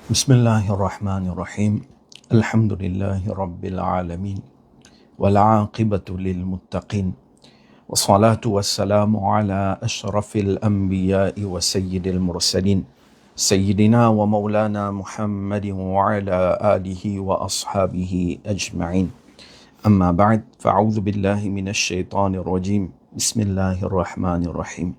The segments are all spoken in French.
بسم الله الرحمن الرحيم الحمد لله رب العالمين والعاقبة للمتقين والصلاة والسلام على أشرف الأنبياء وسيد المرسلين سيدنا ومولانا محمد وعلى آله وأصحابه أجمعين أما بعد فأعوذ بالله من الشيطان الرجيم بسم الله الرحمن الرحيم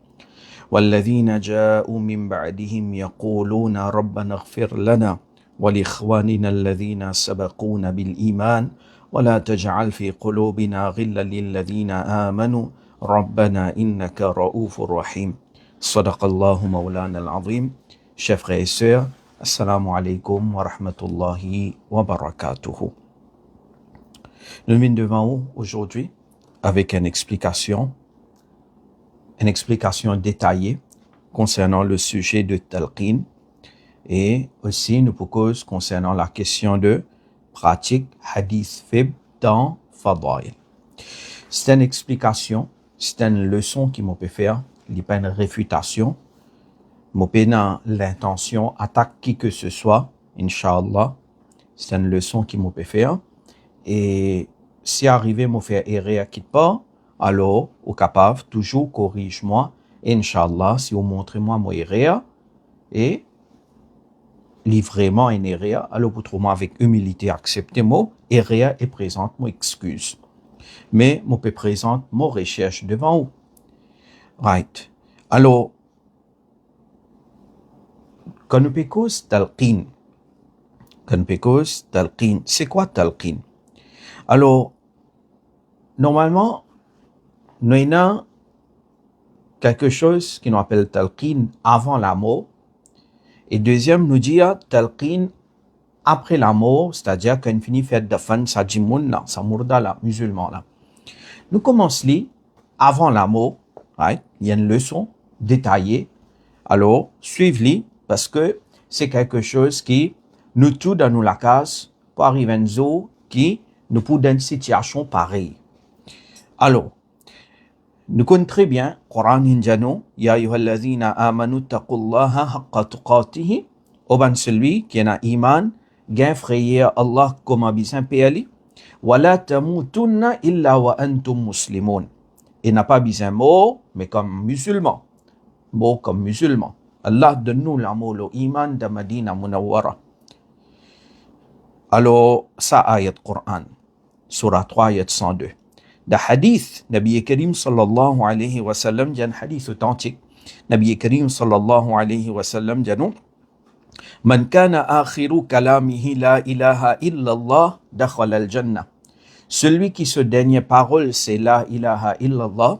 والذين جاءوا من بعدهم يقولون ربنا اغفر لنا ولإخواننا الذين سبقونا بالإيمان ولا تجعل في قلوبنا غلا للذين آمنوا ربنا إنك رؤوف رحيم صدق الله مولانا العظيم. Chers frères et sœurs, assalamu alaikum wa rahmatullahi wa barakatuhu. Nous venons devant vous aujourd'hui avec une explication détaillée concernant le sujet de talqin et aussi nous propose concernant la question de pratique hadith fib dans Fadail. C'est une explication, c'est une leçon qui m'a peut faire, il n'y a pas une réfutation, m'a pas l'intention attaque qui que ce soit, Inch'Allah, c'est une leçon qui m'a peut faire et si arrivé m'a faire errer à quitte pas, alors, au capable, toujours corrige-moi, et Inch'Allah, si vous montrez-moi mon erreur, et livrez-moi une erreur, alors autrement avec humilité, acceptez-moi, erreur et présente mon excuse. Mais, moi, peux présente mon recherche devant vous. Right. Alors, quand nous pécons talqin, c'est quoi talqin? Alors, normalement, nous avons quelque chose qui nous appelle talqin avant la mort. Et deuxième, nous dit talqin après la mort, c'est-à-dire quand on finit de faire dafan, ça jimoun là, ça mourda là, musulman là. Nous commençons avant la mort, right? Il y a une leçon détaillée. Alors, suivez-les parce que c'est quelque chose qui nous tout dans nous la case pour arriver à une zone qui nous peut dans une situation pareille. Alors, nous connaissons très bien Coran Hinjano, Ya ayyuhalladhina amanu taqullaha haqqa tuqatihi, oban celui qui a iman, gain frayé Allah comme abisan péali, wa la tamutunna illa wa antum muslimun. Et n'a pas besoin mort, mais comme musulman. Mort comme musulman. Allah donne-nous l'amour, l'iman de Madina Munawwara. Alors, ça ayat Coran, surah 3, ayat 102. Le hadith, Nabi Karim sallallahu alayhi wa sallam, dit un hadith authentique. Nabi Karim sallallahu alayhi wa sallam dit non. Man kana akhiru kalamihi la ilaha illallah dakhala al-jannah. Celui qui se dernière parole c'est la ilaha illallah,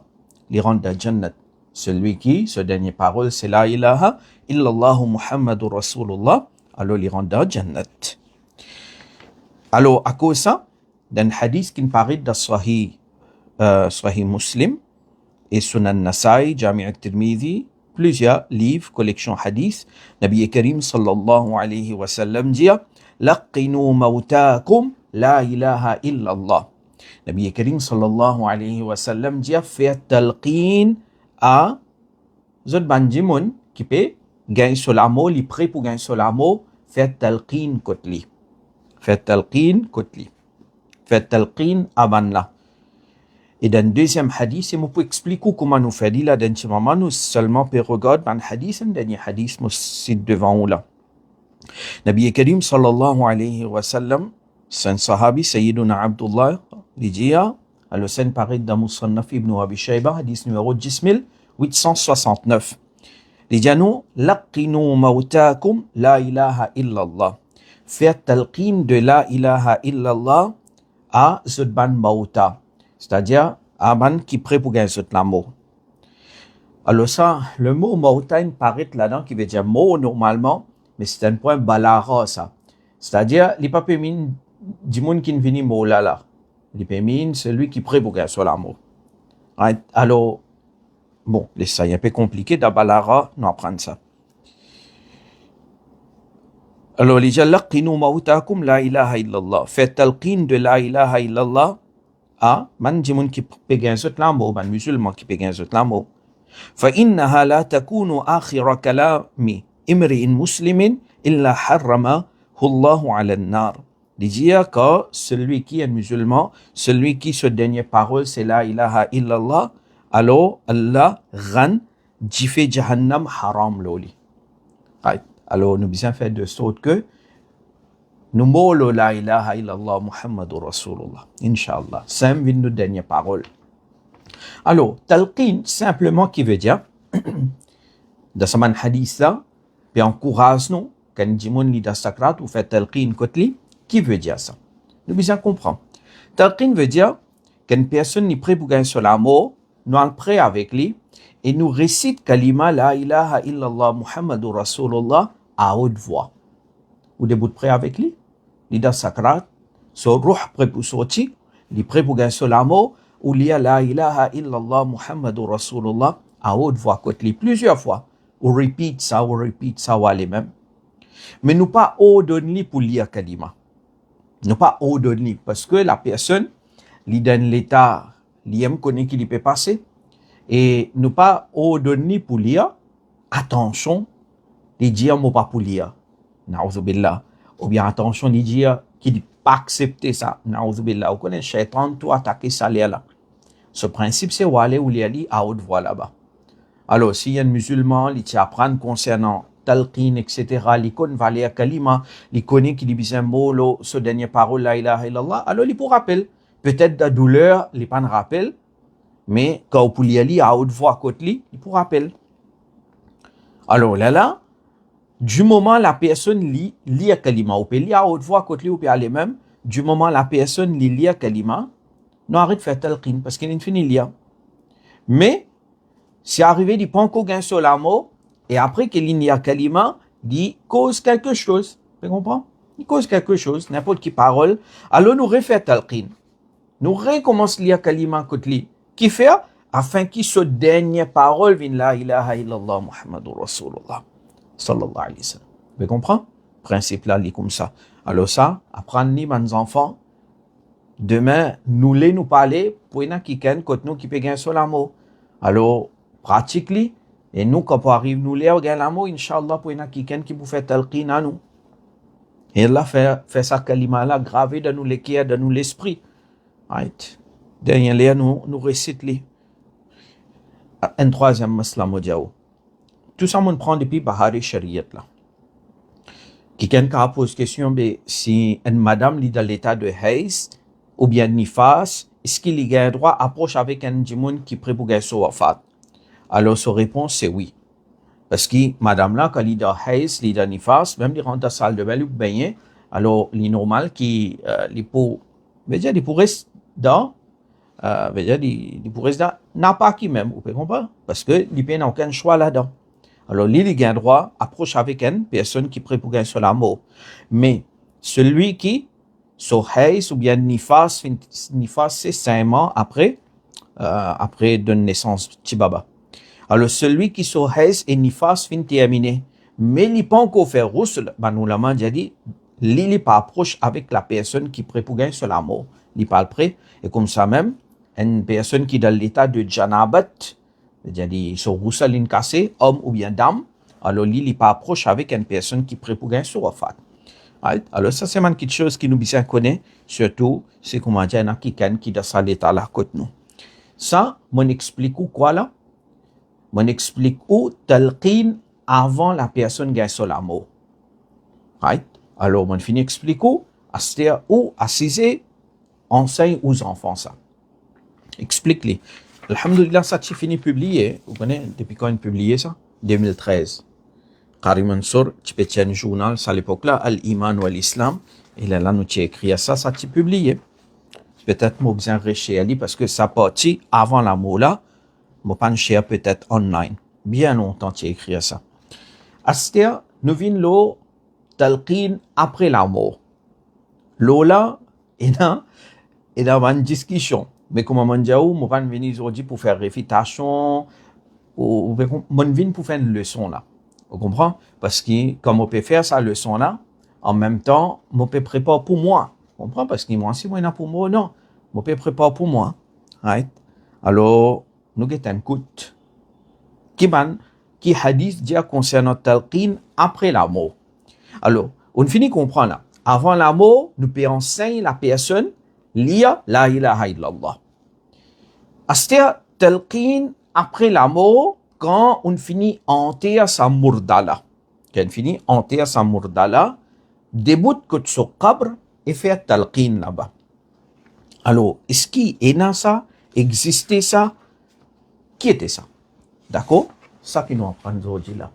il rentre dans jannat. Celui qui se dernière parole c'est la ilaha illallah Muhammadur Rasulullah, alors il rentre dans jannat. Alors à cause ça, dans un hadith qui paraît dans Sahih Muslim et Sunan Nasai, Jami' al-Tirmidhi, plusieurs livres, collections hadith, Nabi Karim sallallahu alayhi wa sallam dit laqinu mautakum la ilaha illallah. Nabi Karim sallallahu alayhi wa sallam dit faites talqin à zot banjimoun qui peut gagner sur l'amour, li prêt pour gagner sur l'amour, faites talqin kotli. Faites talqin kotli. Faites talqin avant là. Et dans le deuxième hadith, c'est pour expliquer comment nous faisons là, dans ce moment, nous seulement peut regarder un hadith, un dernier hadith, nous c'est devant nous là. Nabi Karim sallallahu alayhi wa sallam, c'est un sahabi, Sayyiduna Abdullah, il dit, alors c'est pareil dans Musannaf ibn Abi Shayba, hadith numéro 10869. Il dit, nous, laqinu mautakum la ilaha illallah. Faites talqin de la ilaha illallah à Zudban Mauta. C'est-à-dire, Aban qui prêt pour gagner ce l'amour. Alors ça, le mot Mautain paraît là-dedans qui veut dire mot normalement, mais c'est un point balara ça. C'est-à-dire, les papiers mine du monde qui ne vient mot là. Les papiers mine, celui qui prêt pour gagner ce l'amour. Alors, bon, ça est un peu compliqué dans balara, nous apprendre ça. Alors, les gens, laqinu mautakum la ilaha illallah. Faites talqin de la ilaha illallah. Man jimun qui peut gagner ce l'amour, man musulman qui peut gagner ce l'amour. فإنها لا تكون آخر كلام امرئ مسلم illa harramahu Allahu ala an-nar. De dire que celui qui est musulman, celui qui se dernière parole c'est la ilaha illallah, alors Allah rend jife jahannam haram loli. Alors nous besoin faire de sorte que nous mourons la ilaha illallah Muhammadur Rasulullah. Inch'Allah. C'est une dernière parole. Alors, talqin, simplement, qui veut dire, dans ce hadith là, puis encourage nous, quand nous li da sakrat ou fait talqin kotli, qui veut dire ça? Nous besoin comprendre. Talqin veut dire qu'une personne n'est prêt pour gagner sur la mort, nous en prêt avec lui, et nous récite kalima la ilaha illallah Muhammadur Rasulullah à haute voix. Ou des bouts de prêt avec lui, li da sakrat, so ruh prêt pour sortir, li prêt pour gagner sur la mort, ou lia la ilaha illallah Muhammadur Rasulullah à haute voix, côté plusieurs fois, ou repeat ça, ou les mêmes. Mais nous pas ordonner pour lire kalima. Nous pas ordonner, parce que la personne, li donne l'état, li aime connaître qui lui peut passer, et nous pas ordonner pour lire, attention, li dire mot pas pour lire, na'udzubillah, ou bien attention, li dire qui dit pas accepter ça, na'udzubillah, ou connaît shaitan, tout attaquer ça là. Ce principe, c'est aller ou li à haute voix là-bas. Alors, s'il y a un musulman, il apprend concernant talqin, etc., il connaît valer kalima, il connaît qu'il dit un mot, ce dernier parole, la ilaha illallah, alors il pour rappel. Peut-être la douleur, il pas de rappel, mais quand vous y aller à haute voix côté, il pour rappel. Alors là, du moment la personne lit kalima, ou peut lire à haute voix côté, ou peut aller même, du moment la personne lit kalima, non arrête de faire talqin, parce qu'il est fini lire. Mais, si arrivé, il prend qu'on gagne sur la mot, et après qu'il lit kalima, il cause quelque chose. Vous comprenez? Il cause quelque chose, n'importe qui parole. Alors nous refait talqin. Nous recommençons lire kalima kotli. Qui fait? Afin qu'il se dernière parole vienne la ilaha illallah Muhammadur Rasulullah. Sallallahu alayhi wa sallam. Vous comprenez? Principe là, il est comme ça. Alors ça, apprendre les enfants. Demain, nous parler pour une qui nous qui peut gagner sur la mot. Alors, pratique-les. Et nous, quand on arrive, nous lire la mot, Inch'Allah, pour une qui vous fait talqin à nous. Et Allah fait sa kalima là, gravé dans nous l'équerre, dans nous l'esprit. Right. Derrière nous récite les. Un troisième masla modiao. Tout ça, on prend depuis Bahari Shariat là. Quelqu'un pose question, si une madame lit dans l'état de haïs, ou bien nifas, est-ce qu'il a un droit approche avec un djimoun qui prie pour gagner son wafat? Alors, sa réponse, c'est oui. Parce que madame là, quand il est dans haïs, il est dans nifas, même il rentre dans la salle de bain, il baigner, alors il est normal qu'il rester dans, il pourrait rester dans, n'a pas qui même, vous pouvez comprendre? Parce que il n'a aucun choix là-dedans. Alors, il a un droit approche avec une personne qui prie pour gagner sur la mort. Mais, celui qui, so haïs ou bien nifas, c'est 5 mois après de naissance, Tibaba. Alors, celui qui so haïs et nifas fin terminé, mais il n'est pas encore fait roussel, nous l'avons déjà dit, il n'est pas approche avec la personne qui prie pour gagner sur la mort. Il n'est pas prêt. Et comme ça même, une personne qui est dans l'état de janabat, c'est-à-dire so roussel cassé, homme ou bien dame, alors il n'est pas approche avec une personne qui prie pour gagner sur wafat. Right? Alors, ça, c'est quelque chose qui nous bien connaît, surtout, c'est comment dire, il y a quelqu'un qui est dans cet état-là, côté nous. Ça, on explique où quoi là? On explique où talqin avant la personne gagne sur la mort. Right? Alors, on finit explique où, c'est-à-dire où assiser, enseigne aux enfants ça. Explique-les. Alhamdulillah, ça, c'est fini publié. Vous connaissez, depuis quand on publié ça? 2013. Qari Mansour, tu peux un journal, à l'époque-là, Al-Iman ou Al-Islam, et là, nous, tu écrit ça, tu publié. Peut-être, moi, bien réché Ali, parce que ça partit avant la mot là, moi, pas cher peut-être online. Bien longtemps, tu écrit ça. Astia, nous venons l'eau, talqin après la mort. L'eau là, et là, une discussion. Mais comme on dit, moi, je venir aujourd'hui pour faire réfutation, ou, moi, je viens pour faire une leçon là. Vous comprenez? Parce que, comme on peut faire sa leçon-là, en même temps, on peut préparer pour moi. Vous comprenez? Parce que moi, si moi, il y a pour moi, non. On peut préparer pour moi. Right? Alors, nous avons un coup. Qui hadith dit concernant talqin après la mort. Alors, on finit comprendre là. Avant la mort, nous peut enseigner la personne lire la ilaha illallah. C'est-à-dire, talqin après la mort, quand on finit hanter sa murdala. Quand on finit hanter sa murdala, débute que ce qabr et faire talqin là-bas. Alors, est-ce qu'il est dans ça? Existait ça? Qui était ça? D'accord? Ça qui nous apprend aujourd'hui là.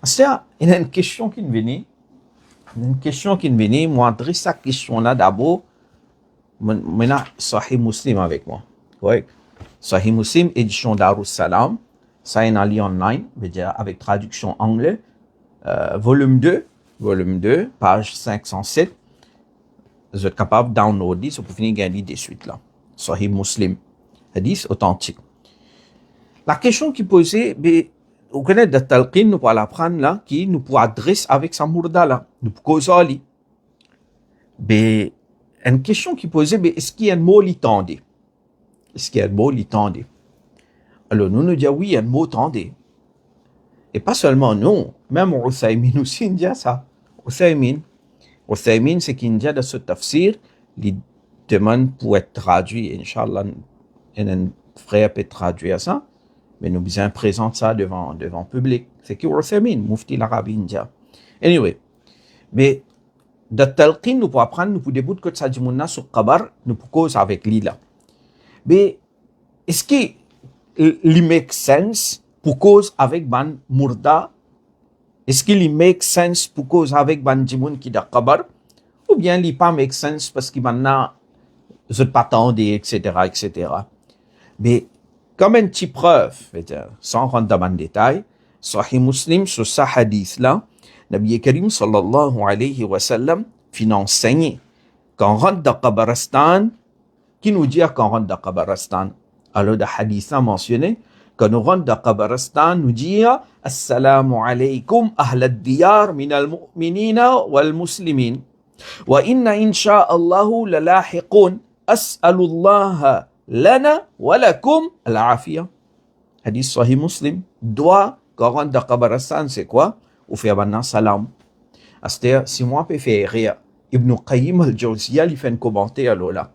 C'est-à-dire, il y a une question qui nous venait. Moi, adresse cette question-là d'abord. Maintenant, Sahih Muslim avec moi. Correct? Sahih Muslim, édition Darus Salam. Ça est en ligne online, veut dire avec traduction anglais. Volume 2, page 507. Vous êtes capable de downloader, ça pour finir gagner de suite là. Sahih Muslim. Hadith authentique. La question qui posait, vous connaissez de talqin, nous pouvons l'apprendre là, qui nous pouvons adresser avec sa mourda là, nous pouvons causer ali. Une question qui posait, est-ce qu'il y a un mot qui tendait? Est-ce qu'il y a un mot qui tendait? Alors nous nous disons oui, il y a un mot tendait. Et pas seulement nous, même Uthaymin aussi il dit ça. Uthaymin, c'est qu'il dit dans ce tafsir, il demande pour être traduit, Inch'Allah, un frère peut traduire ça. Mais nous besoin présenter ça devant le public. C'est qui Uthaymin, Mufti l'Arabie India. Anyway, mais de talqin, nous pouvons apprendre, nous pouvons débuter que ça dit mouna sur Qabar, nous pouvons causer avec lui là. Mais est-ce qu'il make sense pour cause avec ban murda? Est-ce qu'il make sense pour cause avec ban jimoun qui da Qabar? Ou bien il pas make sense parce qu'il maintenant je pas tendé, etc. Mais comme une petite preuve, sans rentrer dans le détail, Sahih Muslim sur ce hadith-là, Nabi Karim sallallahu alayhi wa sallam fin enseigné quand on rentre dans Qabaristan, qui nous dit quand on rentre dans Qabaristan? Alors le hadith a mentionné, quand on rentre dans Qabaristan, nous dit Assalamu alaykum ahl ad-diyar min al-mu'minina wal-muslimin wa inna insha'allahu lalahiqun as'alullaha lana wa lakum al-afiyah. Hadith Sahih Muslim. Doit, quand on rentre dans Qabaristan, c'est quoi? Ou faire maintenant salam. C'est-à-dire, si moi je peux faire rire, Ibn Qayyim al-Jawziyya, il fait un commentaire là.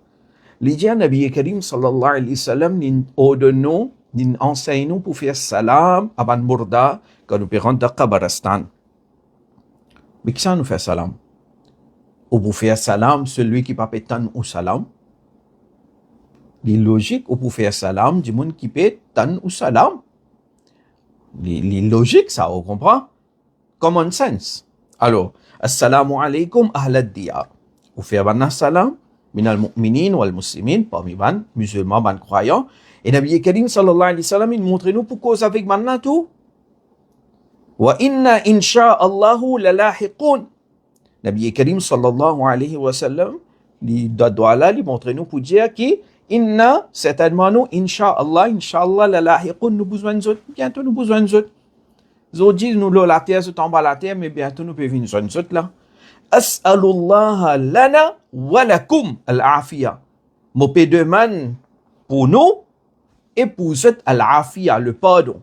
Il dit à Nabi Karim sallallahu alayhi wa sallam, il ordonne, il enseigne pour faire salam à Ban Murda quand nous rentrons dans Qabaristan. Mais qui ça nous fait salam? Ou pour faire salam, celui qui peut tan ou salam? Il est logique, ou pour faire salam, du monde qui peut tan ou salam. Il est logique, ça, on comprend? Common sense. Alors, Assalamu alaykum ahlad diyar. Ou faire ban salam, min al-mu'minin wal-muslimin, parmi ban musulmans, ban croyants. Et Nabi Karim sallallahu alayhi wa sallam, il montre nous pour cause avec maintenant tout. Wa inna insha'allahu lalahiqun. Nabi Karim sallallahu alayhi wa sallam, il doit là, il montre nous pour dire que inna, certainement nous, insha'Allah lalahiqun, nous besoin de autres, bientôt nous besoin de autres. Ils disent nous la terre se tombe à la terre, mais bientôt nous pouvons venir sur nous autres là. As'alullah lana wa lakum al-afiyah. Mon pe demande pour nous et pour eux al-afiyah, le pardon.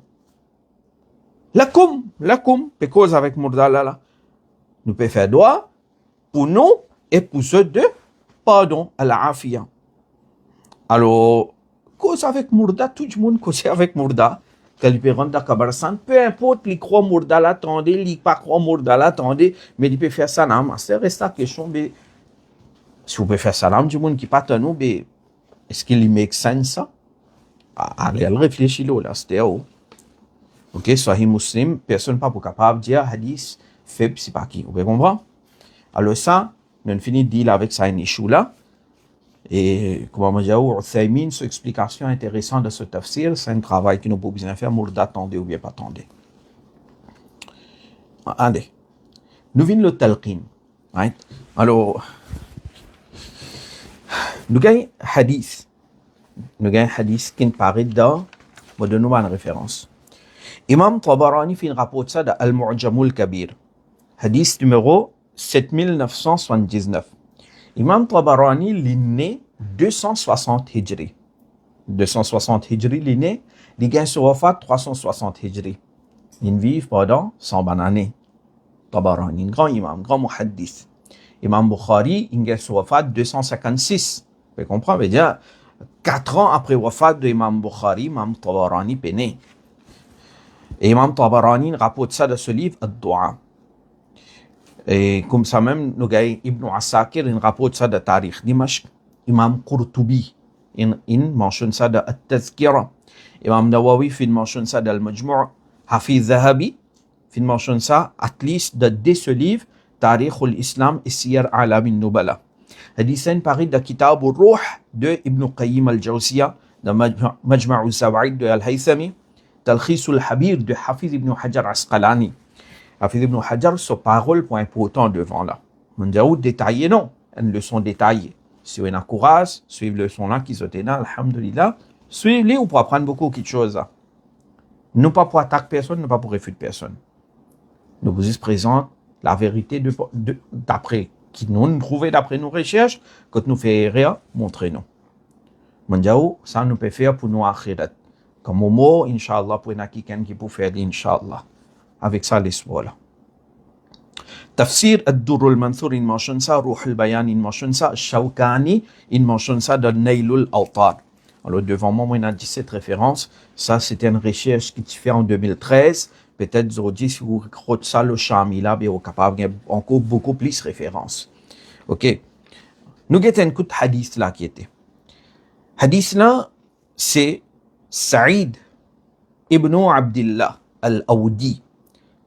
Lakum, pe cause avec Murdala là. Nous pouvons faire droit pour nous et pour eux de pardon, al-afiyah. Alors, cause avec Murda, tout le monde cause avec Murda. Quand il peut rentrer dans Qabaristan, peu importe, il croit Murda l'attendait, il pas croit Murda l'attendait, mais il peut faire salam. C'est reste la question, mais si vous pouvez faire salam, du monde qui pas à nous, mais est-ce qu'il make sense ça? Allez, réfléchis là, c'était où? Ok, Sahih Muslim, personne pas capable de dire hadith faible, c'est pas qui. Vous pouvez comprendre? Alors ça, on finit de deal avec ça, un issue là. Et comment on dit, Uthaymin, son explication intéressante de ce tafsir, c'est un travail qui nous peut bien faire, pour d'attendre ou bien pas attendre. Allez, nous venons le talqin. Right? Alors, nous gagnons hadith. Nous gagnons hadith qui nous paraît dans, je donne une référence. Imam Tabarani fait un rapport de ça dans Al-Mu'jamul Kabir. Hadith numéro 7979. Imam Tabarani, il est né 260 Hijri. 260 Hijri, il est né. Il gagne sur Wafat 360 Hijri. Il vit pendant 100 années. Tabarani, un grand imam, grand muhaddith. Imam Bukhari, il est wafat 256. Vous comprenez? Veut dire, 4 ans après wafat de Imam Bukhari, Imam Tabarani est né. Et Imam Tabarani rapporte ça de ce livre, Ad-Du'a. Et comme ça même, nous avons Ibn Asakir, il rapporte ça de Tariq Dimashq. Imam Qurtubi, il mentionne ça de At-Tazkira. Imam Nawawi, il mentionne ça de Al-Majmu'. Hafiz Zahabi, il mentionne ça, at least, de ce livre, Tariq al-Islam et Siyar A'lam al-Nubala. Hadithan paru de Kitab al-Ruh de Ibn Qayyim al-Jawziyya, de Majma' al-Zawaid de Al-Haythami, Talkhis al-Habir de Hafiz ibn Hajar Asqalani. Hafiz ibn Hajar, sa parole point important devant là. On dit, détaillé, non, une leçon détaillée. Si on a courage, suivez le leçon là qui sont là, alhamdulillah, suivez-les ou pour apprendre beaucoup de choses. Non pas pour attaquer personne, non pas pour réfuter personne. Nous vous présentons la vérité d'après qui nous trouvons d'après nos recherches, quand nous faisons rien, montrez-nous. Mandiao, ça nous peut faire pour nous akhirat. Comme au mot, Inch'Allah, pour quelqu'un qui peut faire Inch'Allah. Avec ça, l'espoir là. Tafsir Ad-Durr al-Manthur, il mentionne ça, Ruh al-Bayan, il mentionne ça, Shawkani, il mentionne ça dans Nailul Awtar. Alors, devant moi, on a 17 références. Ça, c'était une recherche qui se fait en 2013. Peut-être aujourd'hui, si vous regardez ça, le Shamila, vous êtes capable de encore beaucoup plus de références. OK. Nous avons un coup de hadith là qui était. Hadith là, c'est Saïd ibn Abdullah al-Awdi.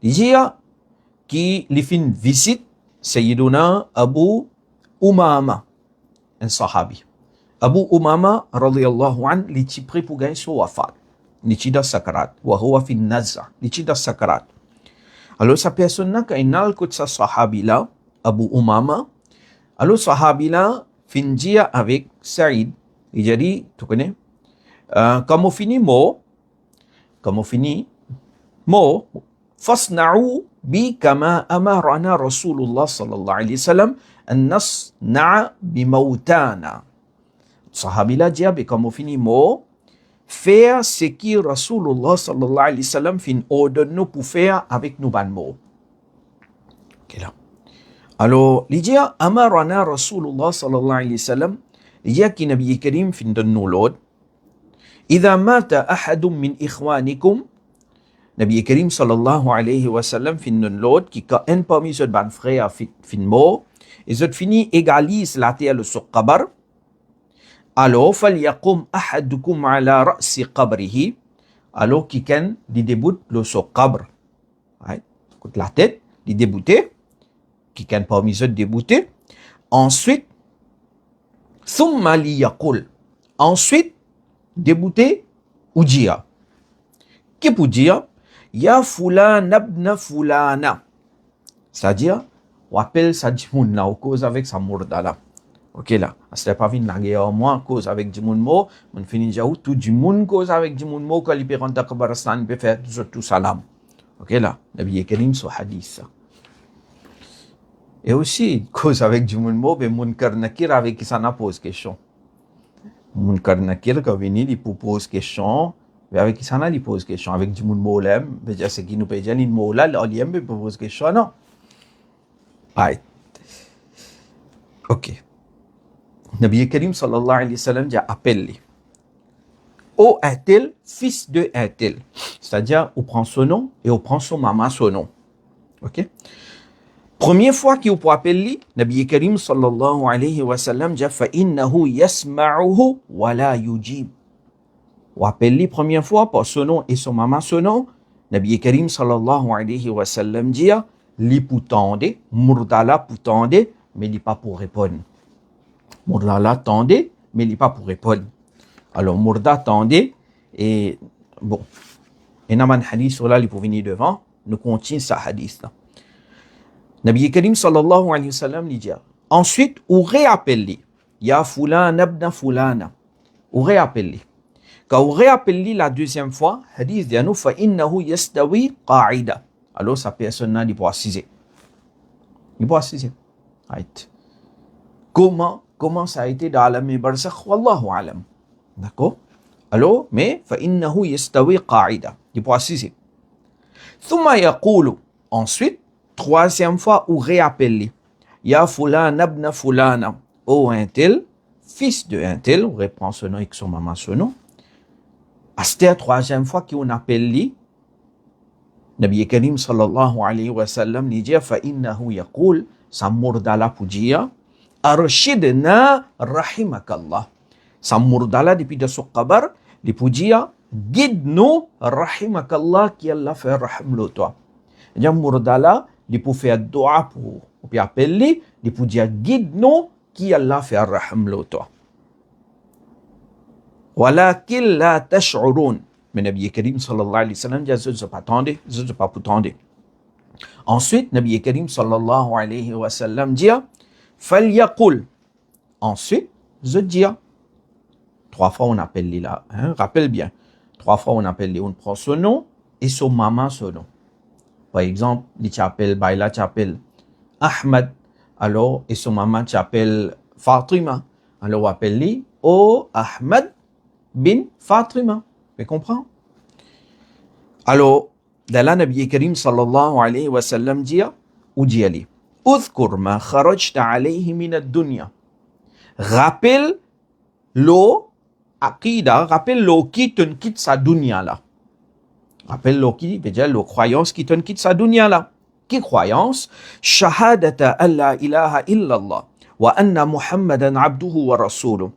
Il dit qui lui fait une visite Sayyiduna Abu Umama, un sahabi. Abu Umama, radiyallahu an, li ti prêt pour gagner son wafat. Li ti da sakarat. Wa huwa fi naz'a. Li ti da sakarat. Alors, sa personne là, quand il a le sa sahabi là, Abu Umama, alors sahabi là, finit avec Saïd. Il dit, tu connais? Comme on finit mot, fasna'u bi kama amarana Rasulullah sallallahu alayhi wa sallam an nasna'a bi mautana. Sahabi là dit, comme on finit mot, faire ce qui Rasulullah sallallahu alayhi wa sallam fin ordonne nous pour faire avec nous ban mots. Ok là. Alors, il dit, amarana Rasulullah sallallahu alayhi wa sallam, il dit que Nabi Karim fin donne nous l'ordre. إذا مات أحد من إخوانكم Nabi Karim sallallahu alayhi wa sallam fin l'autre qui quand un parmi ceux ban frères fin mort et ceux fini égalise la terre sur qabr alors فليقم أحدكم على رأس قبره alors qui can di débute le sur qabr la tête di débouter qui can parmi ceux débouter ensuite ثم ليقول ensuite débouter ou dire. Qui peut dire Ya fulan ibn fulana. C'est-à-dire, on appelle ça du monde là, on cause avec sa mourda là. Ok là, c'est pas venu la guerre, moi, cause avec du monde mot, on finit déjà tout du monde cause avec du monde mot, quand il peut rentrer à Kabaristan, il peut faire tout salam. Ok là, Nabi Karim sur hadith. Et aussi, cause avec du monde mot, mais mon karnakir avec qui ça n'a pose question. Munkar Nakir, quand vient, il pose question, mais avec qui ça n'a, il pose question. Avec du monde molem, c'est qui nous peut dire, il mola, l'oliem, il pose question, non? Right. Ok. Nabi Karim sallallahu alayhi wa sallam a appelé. Oh, un-tel, fils de un-tel. C'est-à-dire, on prend son nom et on prend son maman son nom. Ok? Première fois qu'il peut appeler, Nabi Karim sallallahu alayhi wa sallam dit فَإِنَّهُ يَسْمَعُهُ وَلَا يُجِيبُ. Ou appeler première fois par son nom et son maman son nom, Nabi Karim sallallahu alayhi wa sallam dit li pour tendre, murdala pour tendre, mais il pas pour répondre. Murdala tendre, mais il pas pour répondre. Alors murda tendre et bon. Et n'a un hadith sur là, il peut venir devant, nous continue ce hadith là. Nabi Karim sallallahu alayhi wa sallam dit ensuite, ou réappelez Ya fulan ibn fulana. Ou réappelez. Quand on réappelle la deuxième fois, hadith dit nous fa innahu yastawi qa'ida. Alors sa personne là, il peut assiser. Il peut assiser. Right. Comment ça a été dans l'alam barzakh wallahu alam. D'accord? Alors, mais fa innahu yastawi qa'ida. Il peut assiser. Thumma yaqulu. Ensuite, troisième fois, ou réappelle. Ya fulana ibn fulana. Oh un tel, fils de un tel, on reprend ce nom avec son maman ce nom. À cette troisième fois qu'on appelle lui, Nabi Karim sallallahu alayhi wa sallam lui dit fa innahu yaqul samurdala pujiya arshidna rahimakallah. Samurdala depuis de son qabar, li pujiya guide-nous rahimakallah qui Allah fait rahim toi. Dia murdala li pour faire dua pour puis appeler, li pour dire guide-nous qui Allah fait rahim toi. Walakin la tash'urun. Mais Nabi Karim sallallahu alayhi wa sallam dit je ne pas attendre, je ne pas attendre. Ensuite, Nabi Karim sallallahu alayhi wa sallam dit falyaqul. Ensuite, je dis 3 fois on appelle lui là, hein, rappelle bien. 3 fois on appelle lui, on prend son nom et son maman son nom. Par exemple, il t'appelle Baila, t'appelle Ahmad, alors et son maman t'appelle Fatima. Alors on appelle lui oh Ahmad bin Fatima. Tu comprends? Alors, dans la Nabi Karim sallallahu alayhi wa sallam dit ou dit ali Udhkur ma kharajta alayhi min ad-dunya. Rappelle l'eau aqida, rappelle l'eau qui te quitte sa dunya là. Rappelle l'eau qui veut dire l'eau croyance qui te quitte sa dunya là. Qui croyance? Shahadata an la ilaha illallah wa anna Muhammadan abduhu wa rasuluh.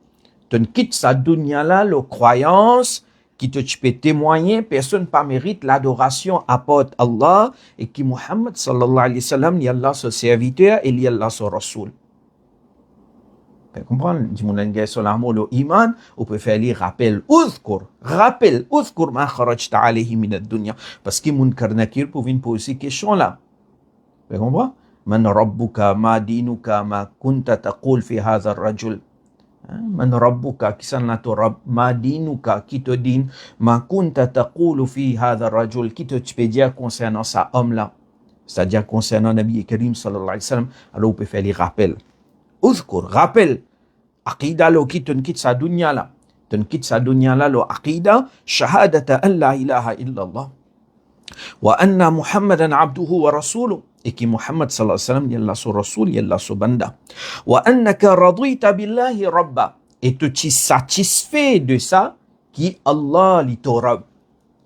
Te quitte sa dunya là, l'eau croyance qui te peut témoigner, personne pas mérite l'adoration à part Allah et qui Muhammad sallallahu alayhi wa sallam, il y a Allah son serviteur et il y a Allah son rasoul. Vous comprenez? Si vous avez sur l'amour, le iman, vous pouvez faire les rappels. Rappel, uzkur ma kharajta alayhi min ad-dunya. Parce que Munkar Nakir pouvait poser question là. Vous comprenez? Man rabbuka ma dinuka ma kunta taqul fi hadha ar-rajul. Man rabbuka kisan la tu rabb ma dinuka qui te dit ma kunta taqulu fi hadha ar-rajul qui te peut dire concernant ça homme là. C'est-à-dire concernant Nabi Karim sallallahu alayhi wa sallam. Alors vous pouvez faire les rappels. Uzkur, rappel, aqida lo qui te quitte sa dunya là. Te quitte sa dunya là, lo aqida, shahadata an la ilaha illallah. Wa anna Muhammadan abduhu wa rasuluh. Et qui Muhammad sallallahu alayhi wa sallam, yalla son rasoul, yalla son banda. Wa annaka radita billahi rabba. Et tu satisfait de ça, qui Allah li torab.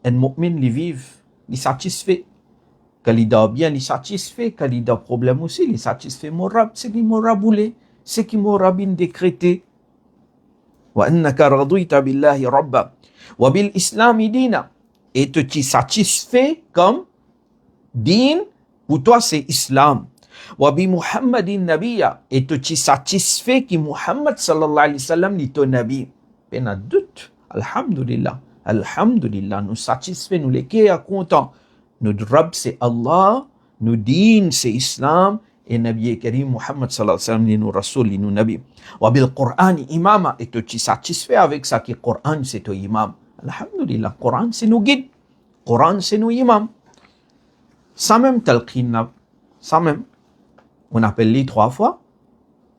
Un mu'min li vive, li satisfait. Quand il dort bien, il est satisfait. Quand il dort problème aussi, il est satisfait. Mon rab, c'est qui mon raboulé, c'est qui mon rabbin décrété. Wa annaka radita billahi rabba. Wa bil islami dina. Et tu satisfait comme din, pour toi c'est islam. Wa bi Muhammadin nabiyya. Et tu satisfait qui Muhammad sallallahu alayhi wa sallam li ton nabi. Ben a doute. Alhamdulillah. Alhamdulillah. Nous satisfait, nous les qui est content. Notre Rabb c'est Allah, nos dînes c'est Islam et Nabi Karim Muhammad sallallahu alayhi wa sallam, nous Rasoul, nous Nabi. Wa bil Qur'an imama, et tu es satisfait avec ça que le Qur'an c'est ton imam. Alhamdulillah, le Qur'an c'est nos guides, le Qur'an c'est nos imams. Ça même talqin, ça même, on appelle les 3 fois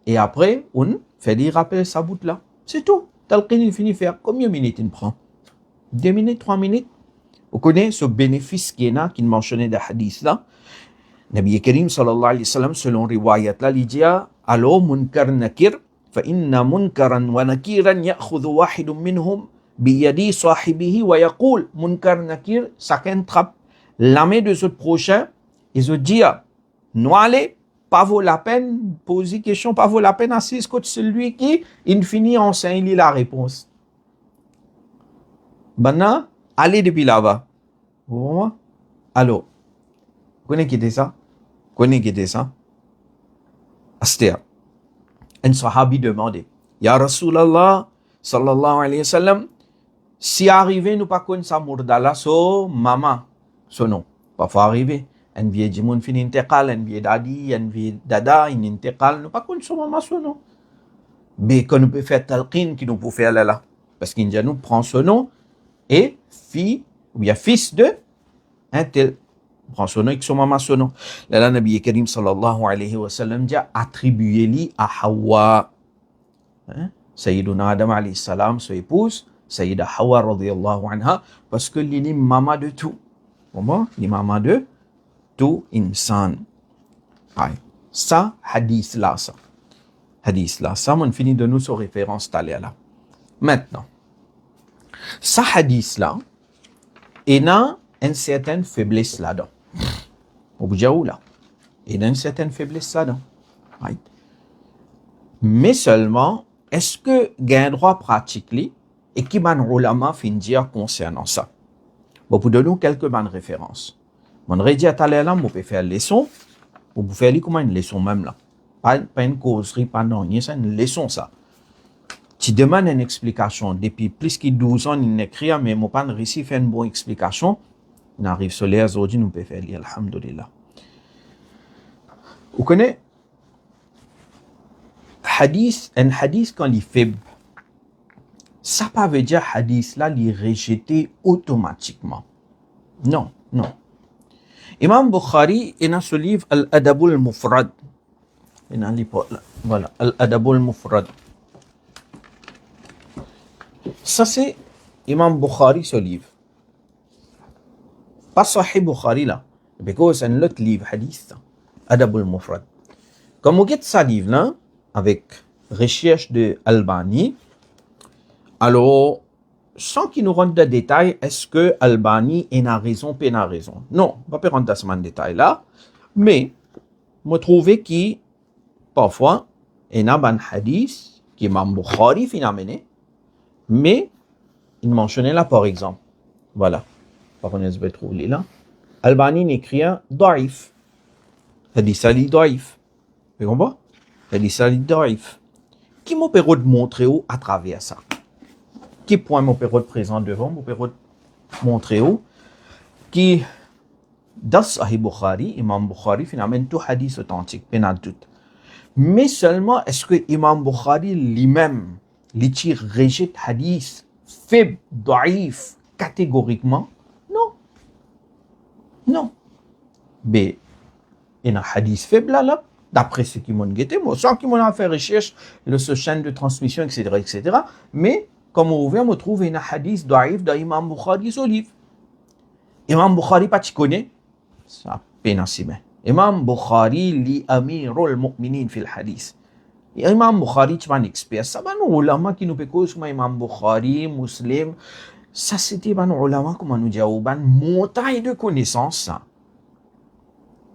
et après on fait des rappels sa bout là. C'est tout. Talqin il finit faire combien de minutes il prend? 2 minutes, 3 minutes? Vous connaissez ce bénéfice qui est là, qui mentionnait dans le hadith là. Nabi Karim sallallahu alayhi wa sallam, selon riwayat là, il dit alors munkar nakir, fa inna munkaran wa nakiran ya'khudhu wahidun minhum bi yadi sahibihi wa yaqul munkar nakir, chacun trappe la main de ce prochain et se dit non allez, pas vaut la peine, poser question, pas vaut la peine, assise contre celui qui, in fini, enseigne la réponse. Maintenant, allez depuis là-bas. Vous alors, vous connaissez qui était ça? Vous connaissez qui était ça? Astir. Un sahabi demandait, Ya Rasulallah, sallallahu alayhi wa sallam, si arrivé, nous pas connaissons ça murdala, so maman, so non. Parfois arrivé, un vieux jimoun fin intéqal, un vieux dadi, un vieux dada, in intéqal, nous pas connaissons maman, so non. Mais quand nous pouvons faire talqin, qui nous peut faire là, parce qu'il nous prend ce nom, et fille, ou bien fils de un tel. Prend son nom et son maman son nom. Là, la Nabi Karim sallallahu alayhi wa sallam dit attribuez-lui à Hawa. Sayyiduna Adam alayhi salam, son épouse, Sayyida Hawa radiyallahu anha, parce que il est maman de tout. Comment? Il est maman de tout insan. Ouais. Ça, hadith là, ça. Hadith là. Ça, on finit de nous sur référence d'aller là. Maintenant, ça hadith là, il a une certaine faiblesse là-dedans. Au bout de là. Il a une certaine faiblesse là-dedans. Right. Mais seulement, est-ce que il y a un droit pratique et qui m'a ulama fin dire concernant ça? Bon, pour donner quelques bonnes références. Mon dit à là, on peut faire une leçon, on peut faire comment une leçon même là. Pas une causerie, pas non, c'est une leçon ça. Tu demandes une explication. Depuis plus que 12 ans, il écrit, mais moi pas réussi à faire une bonne explication. Il arrive sur les aujourd'hui, nous peut faire lire, alhamdulillah. Vous connaissez? Un hadith quand il est faible, ça ne veut dire hadith là, il est rejeté automatiquement. Non, non. Imam Bukhari, il a ce livre Al-Adabul Mufrad. Il a voilà, Al-Adabul Mufrad. Ça c'est Imam Bukhari ce livre. Pas Sahih Bukhari là, parce que c'est un autre livre hadith, Adabul Mufrad. Comme vous voyez ce livre là, avec recherche de Albani, alors, sans qu'il nous rentre de détails, est-ce que Albani a raison, pas n'a raison? Non, on ne va pas rentrer dans ce détail là, mais je trouve que parfois, il y a un hadith qui est Imam Bukhari finalement, mais il mentionnait là par exemple. Voilà. Par contre, je vais trouver là. Albani écrit un daif. Hadith ça dit daif. Vous comprenez? Hadith ça dit daif. Qui m'a permis de montrer à travers ça? Qui point m'a permis de présenter devant, m'a permis de montrer qui dans Sahih Bukhari, Imam Bukhari finalement tout hadith authentique, pas de doute. Mais seulement est-ce que Imam Bukhari lui-même il rejette hadith faible, daif, catégoriquement? Non. Non. Mais il y a un hadith faible là, d'après ce qui m'ont guetté, moi, sans qu'ils m'ont fait recherche, ce chaîne de transmission, etc., etc. Mais, comme on ouvre, on trouve un hadith daif d'Imam Bukhari sur livre. Imam Bukhari, pas tu connais? Ça peine à si bien. Imam Bukhari, li amirul mu'minin fil hadith. Imam Bukhari, tu es un expert. Ça va nous ulama qui nous peut cause comme Imam Bukhari, Muslim. Ça, c'était un ulama, comme nous dit, une montagne de connaissances, ça.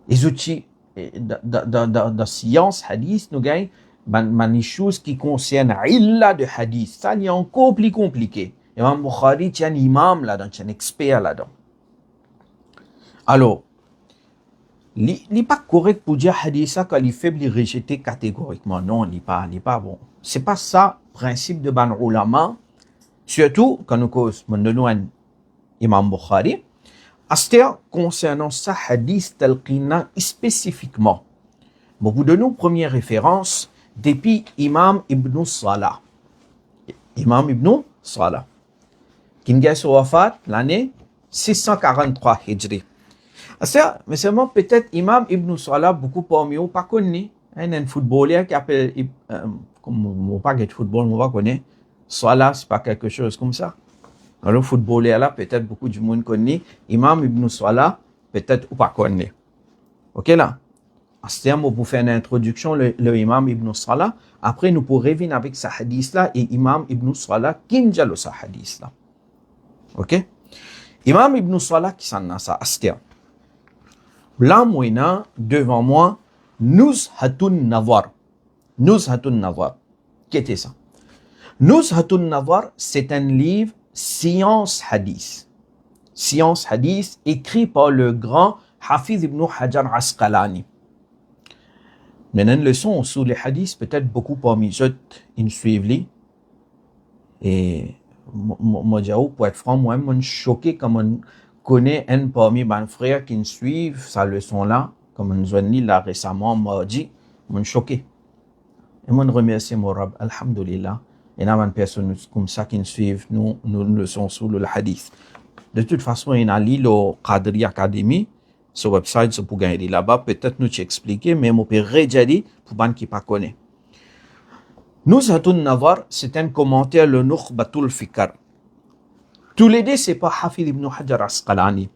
Les outils de science, hadith, nous gagnons des choses qui concernent l'illa de hadith. Ça, il est encore plus compliqué. Imam Bukhari, tu es un imam là-dedans, tu es un expert là-dedans. Alors, il n'est pas correct pour dire hadith ça quand il est faible, il est rejeté catégoriquement. Non, il n'est pas bon. Ce n'est pas ça le principe de ban ulama. Surtout quand nous cause mon Imam Bukhari. C'est-à-dire, concernant ça, hadith talqina spécifiquement. Bon, vous donnons première référence depuis Imam Ibn Salah. Imam Ibn Salah. Qui a été wafat l'année 643 Hijri. C'est-à-dire, mais seulement peut-être Imam Ibn Salah, beaucoup parmi eux, pas connu. Il y a un footballeur qui appelle, comme on pas de football, on va connaître. Salah, c'est pas quelque chose comme ça. Dans le footballeur là, peut-être beaucoup du monde connaît. Imam Ibn Salah, peut-être ou pas connaît. Ok là? À ce terme, on peut faire une introduction, le Imam Ibn Salah. Après, nous pourrons revenir avec sa hadith là et Imam Ibn Salah, qui nous a sa hadith là. Ok? Imam Ibn Salah, qui s'en a ça, à ce terme. Là, moi, devant moi, Nuzhatun Nazar. Nuzhatun Nazar. Qu'était ça? Nuzhatun Nazar, c'est un livre Science Hadith. Science Hadith, écrit par le grand Hafiz ibn Hajar Asqalani. Maintenant, une leçon sur les hadiths, peut-être beaucoup parmi eux, ils suivent. Et moi, pour être franc, moi, je suis choqué comme on connaît un parmi mes frères qui suivent sa leçon-là, comme on nous dit là récemment, mardi, je suis choqué. Et moi, je remercie mon Rab, alhamdulillah. Il y a une personne comme ça qui nous suivent, nous leçons sur le hadith. De toute façon, il y a le Qadri Academy, ce website, ce pour gagner là-bas, peut-être nous expliquer, mais on peut redire pour les gens qui ne connaissent pas. Nuzhatun Nazar, c'est un commentaire, le Nukhbatul Fikr. Tous les deux, ce n'est pas Hafiz ibn Hajar Asqalani.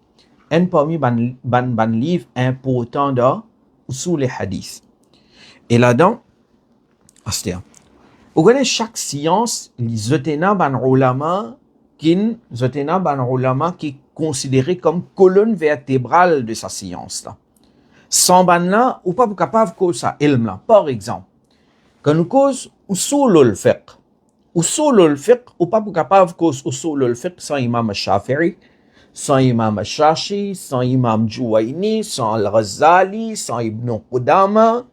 Un parmi les livres importants usul et hadith. Et là-dedans, c'est-à-dire, vous connaissez chaque science, les ulama qui est considéré comme colonne vertébrale de sa science là. Sans ban là, ou pas capable de ça ilm là. Par exemple, quand nous cause usulul fiqh. Usulul fiqh, ou pas capable de cause usulul fiqh sans Imam Shafi'i, sans Imam Shashi, sans Imam Juwayni, sans Al-Ghazali, sans Ibn Qudama,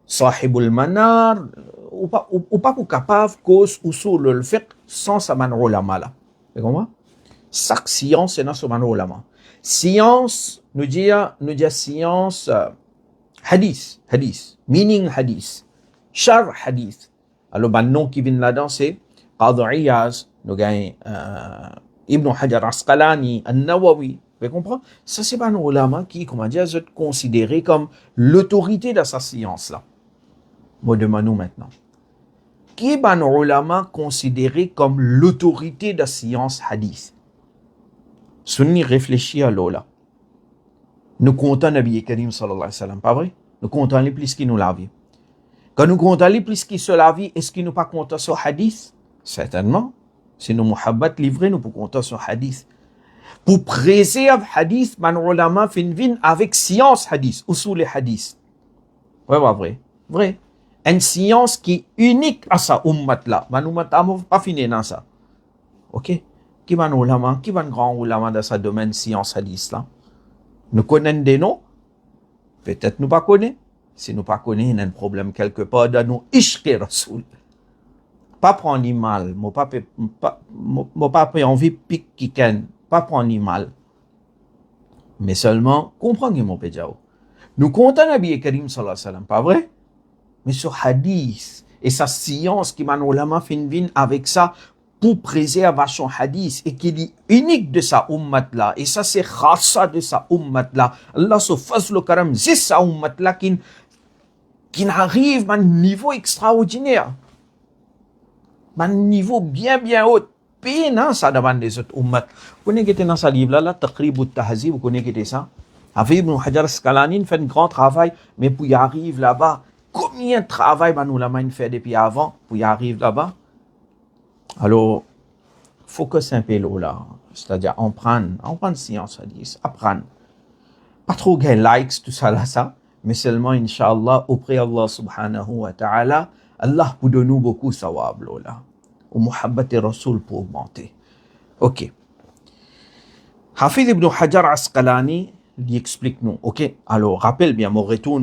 Sahibul Manar, ou pas capable de cause usulul fiqh sans sa man ulama là. Vous comprenez? Chaque science est dans ce man ulama. Science, nous dit science, hadith, meaning hadith, char hadith. Alors, le nom qui vient là-dedans, c'est Qadi Iyaz, nous gagnons Ibn Hajar Asqalani, An-Nawawi. Vous comprenez? Ça, c'est pas un ulama qui, comment dire, est considéré comme l'autorité de sa science-là. Moi, demandons maintenant. Qui est un ulama considéré comme l'autorité de la science hadith? Sunni réfléchit à l'ola. Nous comptons Nabi Karim sallallahu alayhi wa sallam, pas vrai? Nous comptons les plus qui nous la vie. Quand nous comptons les plus qui se la vie, est-ce qu'ils nous pas comptent sur hadith? Certainement. Si nous muhabbat livré, nous pouvons compter sur hadith. Pour préserver hadith, man ulama fin avec science hadith, usul hadith. Ouais, pas vrai? Vrai. Une science qui est unique à sa ummat là. Man ummat n'a pas fini dans ça. Ok? Qui va ulama, qui va grand ulama dans ce domaine science hadith là? Nous connaissons des noms? Peut-être nous pas connaissons. Si nous pas connaissons, il y a un problème quelque part dans nous ishqi rasoul. Pas prendre mal, moi pas envie pique qui ken, pas prendre mal. Mais seulement comprendre que mon pédiao. Nous comptons Nabi Karim sallallahu alayhi wa sallam, pas vrai? Mais sur hadith et sa science qui m'a ulama fin avec ça pour préserver son hadith et qui est unique de sa ummat là. Et ça c'est khassa de sa ummat là. Allah se fasse le karam, c'est sa ummat là qui arrive à un niveau extraordinaire. À un niveau bien haut. Puis, non, ça demande des autres ummat. Vous connaissez dans ce livre là, Taqrib al-Tahzib, vous connaissez ça? Hafiz ibn Hajar Asqalani fait un grand travail, mais pour y arriver là-bas, combien de travail nous l'avons fait depuis avant pour y arriver là-bas? Alors, focus un peu là, c'est-à-dire on prend science hadith, apprendre. Pas trop de likes, tout ça là, mais seulement, Inch'Allah, auprès d'Allah subhanahu wa ta'ala, Allah pour donner beaucoup sawab là. Ou muhabbat et rasoul pour augmenter. Ok. Hafiz ibn Hajar Asqalani, il explique nous. Ok. Alors, rappelle bien, mon retour,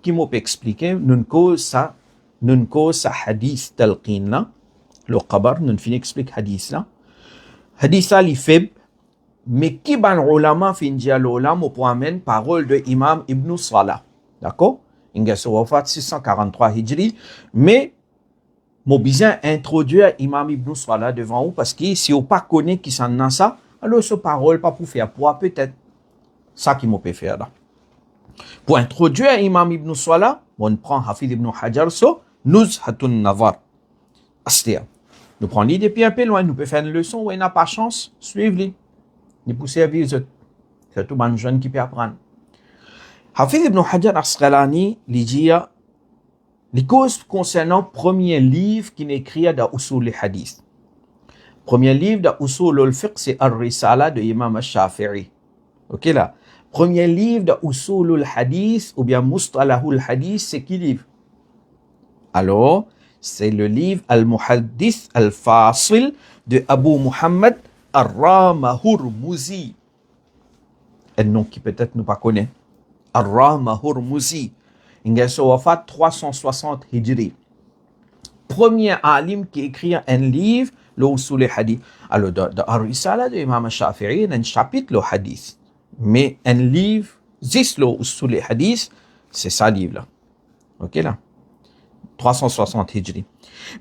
qui m'a expliqué, nous cause ça hadith talqin là. Le qabar, nous fin explique hadith là. Hadith là, il faible. Mais qui ban ulama fin dialogue pour amener parole de Imam Ibn Salah. D'accord? Il a wafat 643 Hijri. Mais, j'ai besoin d'introduire Imam Ibn Salah devant vous parce que si vous ne connaissez pas qui s'en a ça, alors ce parole pas pour faire poids peut-être. Ça qui m'a fait faire là. Pour introduire Imam Ibn Salah, on prend Hafiz ibn Hajar so Nuzhatun Nazar. Astia. Nous prenons l'idée depuis un peu loin, nous pouvons faire une leçon où il n'a pas chance, suivez-les. Nous pouvons servir les autres. C'est tout le jeune qui peut apprendre. Hafiz ibn Hajar Asqalani, il dit les causes concernant le premier livre qui est écrit dans Usul al-Hadith. Premier livre dans Usul al-Fiqh, c'est Ar-Risala de Imam al-Shafi'i. Ok là. Premier livre dans Usul al-Hadith ou bien Mustalah al-Hadith, c'est qui livre? Alors, c'est le livre Al-Muhaddith al-Fasil de Abu Muhammad Ar-Ramahurmuzi. Un nom qui peut-être nous pas connaît. Ar-Ramahurmuzi. Il a wafat 360 Hijri. Premier alim qui écrit un livre, le Usul al-Hadith. Alors, dans Ar-Risala de Imam al-Shafi'i, il y a un chapitre, le Hadith. Mais un livre, juste le Usul al-Hadith, c'est ça livre-là. Ok là? 360 Hijri.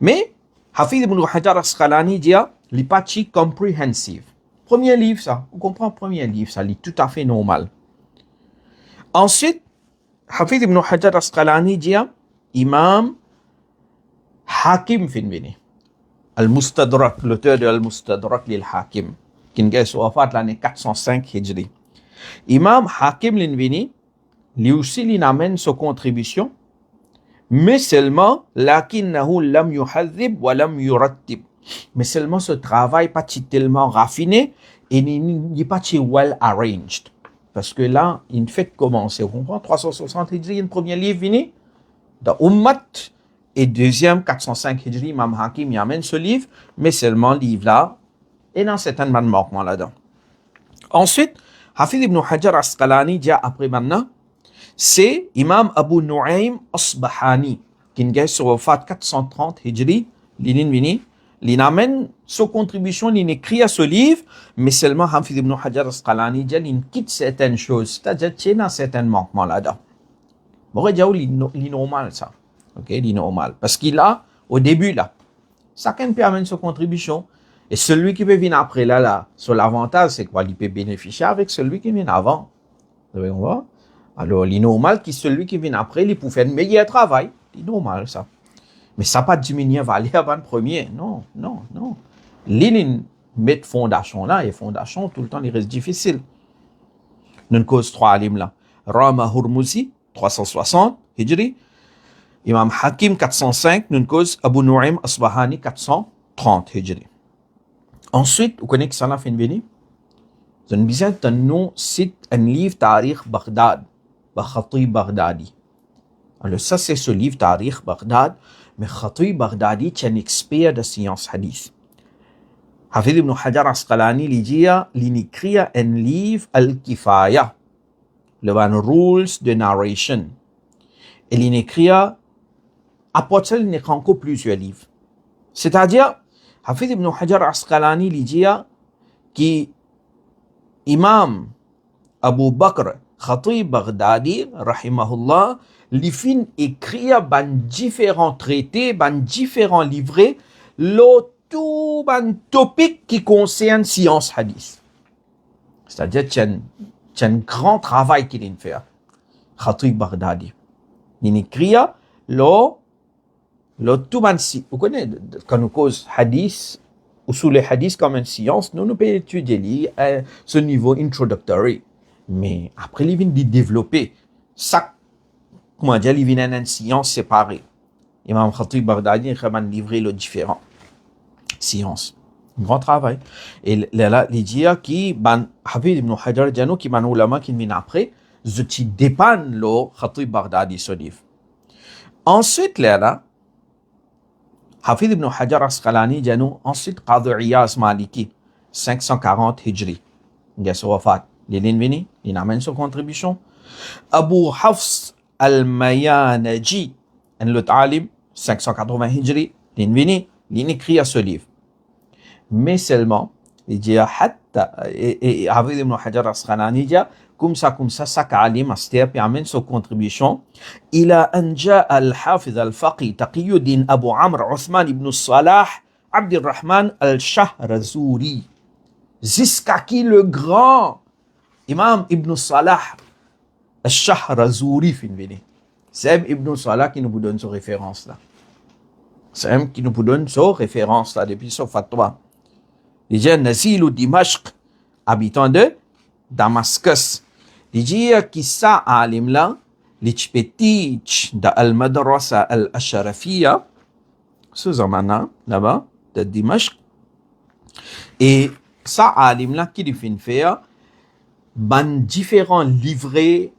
Mais, Hafiz ibn Hajar Asqalani dit, il n'est pas comprehensive. Premier livre, ça. Vous comprenez, premier livre, ça, il est tout à fait normal. Ensuite, Hafiz ibn Hajar Asqalani dit, Imam Hakim Finvini. Al-Mustadrak, l'auteur de Al-Mustadrak lil Hakim, qui est wafat l'année 405 Hijri. Imam Hakim Linvini, lui aussi, il amène sa contribution, mais seulement, lakinnahu lam yuhadhib wa lam yurattib. Mais seulement ce travail pas tellement raffiné et n'est pas well arranged. Parce que là, une fête commence. On comprend 360 Hijri, une premier livre venu dans Ummat et deuxième 405 Hijri, Imam Hakim y amène ce livre, mais seulement le livre là et dans certains manquements là-dedans. Ensuite, Hafid ibn Hajar Asqalani dit après maintenant, c'est Imam Abu Nu'aym Asbahani qui est sur Wafat 430 Hijri, il amène sa contribution, il écrit à ce livre, mais seulement Hafid ibn Hajar Asqalani dit il quitte certaines choses, c'est-à-dire qu'il y a certains manquements là-dedans. Bon, il est normal ça, ok, il est normal, parce qu'il a au début là, chacun peut amener sa contribution. Et celui qui peut venir après là, sur l'avantage, c'est quoi? Il peut bénéficier avec celui qui vient avant. Vous voyez, on voit? Alors, il est normal que celui qui vient après, il peut faire un meilleur travail. C'est normal, ça. Mais ça n'a pas diminué valeur avant le premier. Non. Il met fondation là, et fondation, tout le temps, il reste difficile. Nous cause 3 alim là. Rama Hurmuzi, 360, Hijri. Imam Hakim, 405. Nous cause Abu Nu'aym Asbahani, 430, Hijri. Ensuite, vous connaissez que ça l'a fait venir? Vous avez besoin d'un nom, cite un livre Tariq Baghdad, par Khatib Baghdadi. Alors ça, c'est ce livre Tariq Baghdad, mais Khatib Baghdadi est un expert de science hadith. Hafid ibn Hajar Asqalani, il écrit un livre Al-Kifaya, le Rules de Narration. Et il écrit, à partir il écrit encore plusieurs livres. C'est-à-dire, Hafid ibn Hajar Asqalani lui dit que Imam Abu Bakr Khatib Baghdadi, rahimahullah, lui fin écrire différents traités, différents livrets, tout topic qui concerne science hadith. C'est-à-dire qu'il y a un grand travail qu'il fait. Khatib Baghdadi. Il écrit tout vous connaissez, quand on cause hadith, ou sous les hadiths comme une science, nous pouvons étudier ce niveau introductory. Mais après, il vient de développer ça, comment dire, il vient d'une science séparée. Imam Khatib Baghdadi, il a livré les différentes sciences. Un grand travail. Et là, il dit que Hafid ibn Hajar Jano, qui est un ulama qui vient après, je dépend le Khatib Baghdadi, ce livre. Ensuite, là, Hafid ibn Hajar Asqalani, ensuite Qadi Iyaz Maliki, 540 Hijri. Il y a son wafat. Il amène son contribution. Abu Hafs al-Mayanaji, le Talim, 580 Hijri, il écrit à ce livre. Mais seulement, il dit, et Hafid ibn Hajar Asqalani dit, comme ça, chaque alim amène sa contribution. Il a anja al-Hafiz al-Faqih Taqiyuddin Abu Amr Uthman ibn Salah Abdirrahman al-Shahrazuri. Jusqu'à qui le grand Imam ibn Salah al-Shahrazuri finit. C'est ibn Salah qui nous donne sa référence là. C'est qui nous donne sa référence là depuis son fatwa. Il dit Nazilu Dimashq, habitant de Damascus. Il dit que ça alim là, l'itchpetich de al-Madrasa al-Asharafiya, ce zamana là-bas, de Dimashq. Et ça alim là qui lui fait faire, différents livrets,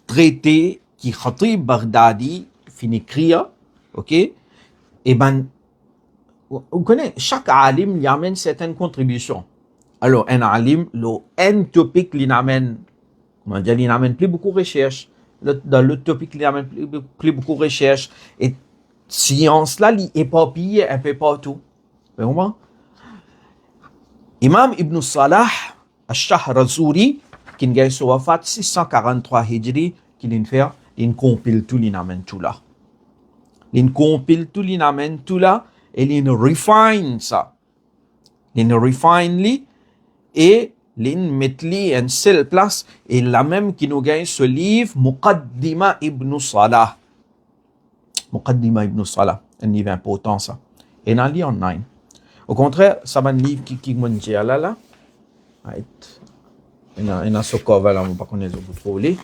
traités, qui Khatib Baghdadi fin écrire, ok? Et vous connaissez, chaque alim y amène certaines contributions. Alors, un alim, un topic, il amène plus beaucoup de recherche. Dans le topic, il amène plus beaucoup de recherche. Et science là, il éparpille un peu partout. Vous comprenez? Imam Ibn Salah al-Shahrazuri, qui a son wafat 643 Hijri, qui il compile tout, il amène tout là. Il compile tout, il amène tout là, et il refine ça. Il refine li, et il met li en seule place, et la même qui nous gagne ce livre, Muqaddima Ibn Salah. Muqaddima Ibn Salah, un livre important ça. Et on lit online. Au contraire, ça va un livre qui m'a dit là. Il y a ce cover là, on ne va pas connaître vous trop lire.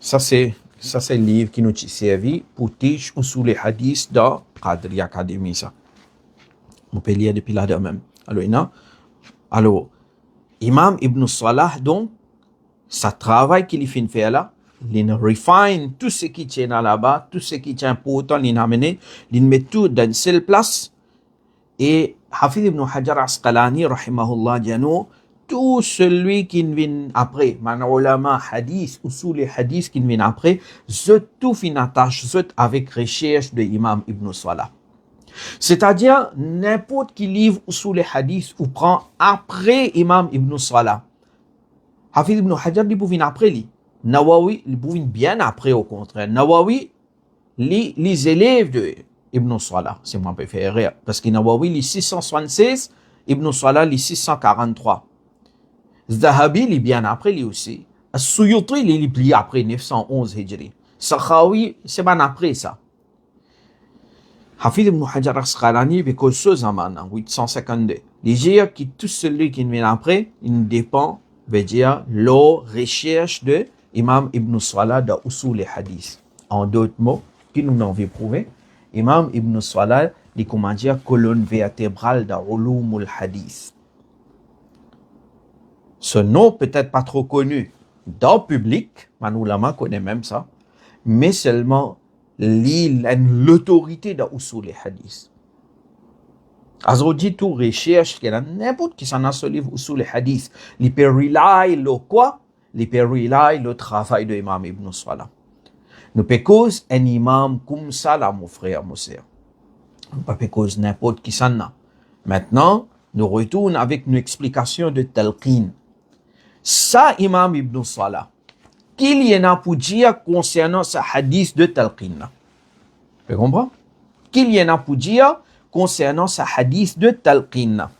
Ça, c'est le livre qui nous servi pour teach usul les hadiths dans Qadri Academy, ça. On peut lire depuis là de même. Alors, Imam Ibn Salah, donc, ça travail qu'il fait faire là, il refine tout ce qui tient là-bas, tout ce qui est important, il amène, il met tout dans une seule place. Et Hafiz ibn Hajar Asqalani, rahimahullah, dit nous, tout celui qui vient après, man ulama hadith, usul les hadith qui vient après, tout fin attache avec recherche de Imam Ibn Salah. C'est-à-dire, n'importe qui livre usul les hadith ou prend après Imam Ibn Salah. Hafiz ibn Hajar, il pouvait après lui. Nawawi, il pouvait bien après au contraire. Nawawi, les élèves de Ibn Salah, c'est moi qui fais rire. Parce que Nawawi, les 676, Ibn Salah, les 643. Zahabi, il est bien après lui aussi. As-Suyuti, il est plié après 911 Hijri. Sakhawi, c'est bien après ça. Hafiz ibn Hajar Asqalani, il fait ce zaman, en 852. Il dit que tout celui qui vient après, il dépend, veut dire, la recherche de Imam Ibn Salah de usul et hadith. En d'autres mots, qui nous l'ont prouvé, Imam Ibn Salah, il comment dire, colonne vertébrale de ulumul hadith. Ce nom peut-être pas trop connu dans le public, Manoulama connaît même ça, mais seulement l'autorité de usul et hadith. Azodi tout recherche qu'il y a n'importe qui s'en a ce livre usul et hadith, il peut rely le quoi? Il peut rely le travail de Imam Ibn Salah. Nous peut cause un imam comme ça là, mon frère, mon sœur. Nous pas cause n'importe qui s'en a. Maintenant, nous retournons avec une explication de Talqin. Ça, Imam Ibn Salah, qu'il y en a pour dire concernant ce hadith de Talqin. Vous comprenez? Qu'il y en a pour dire concernant ce hadith de Talqin.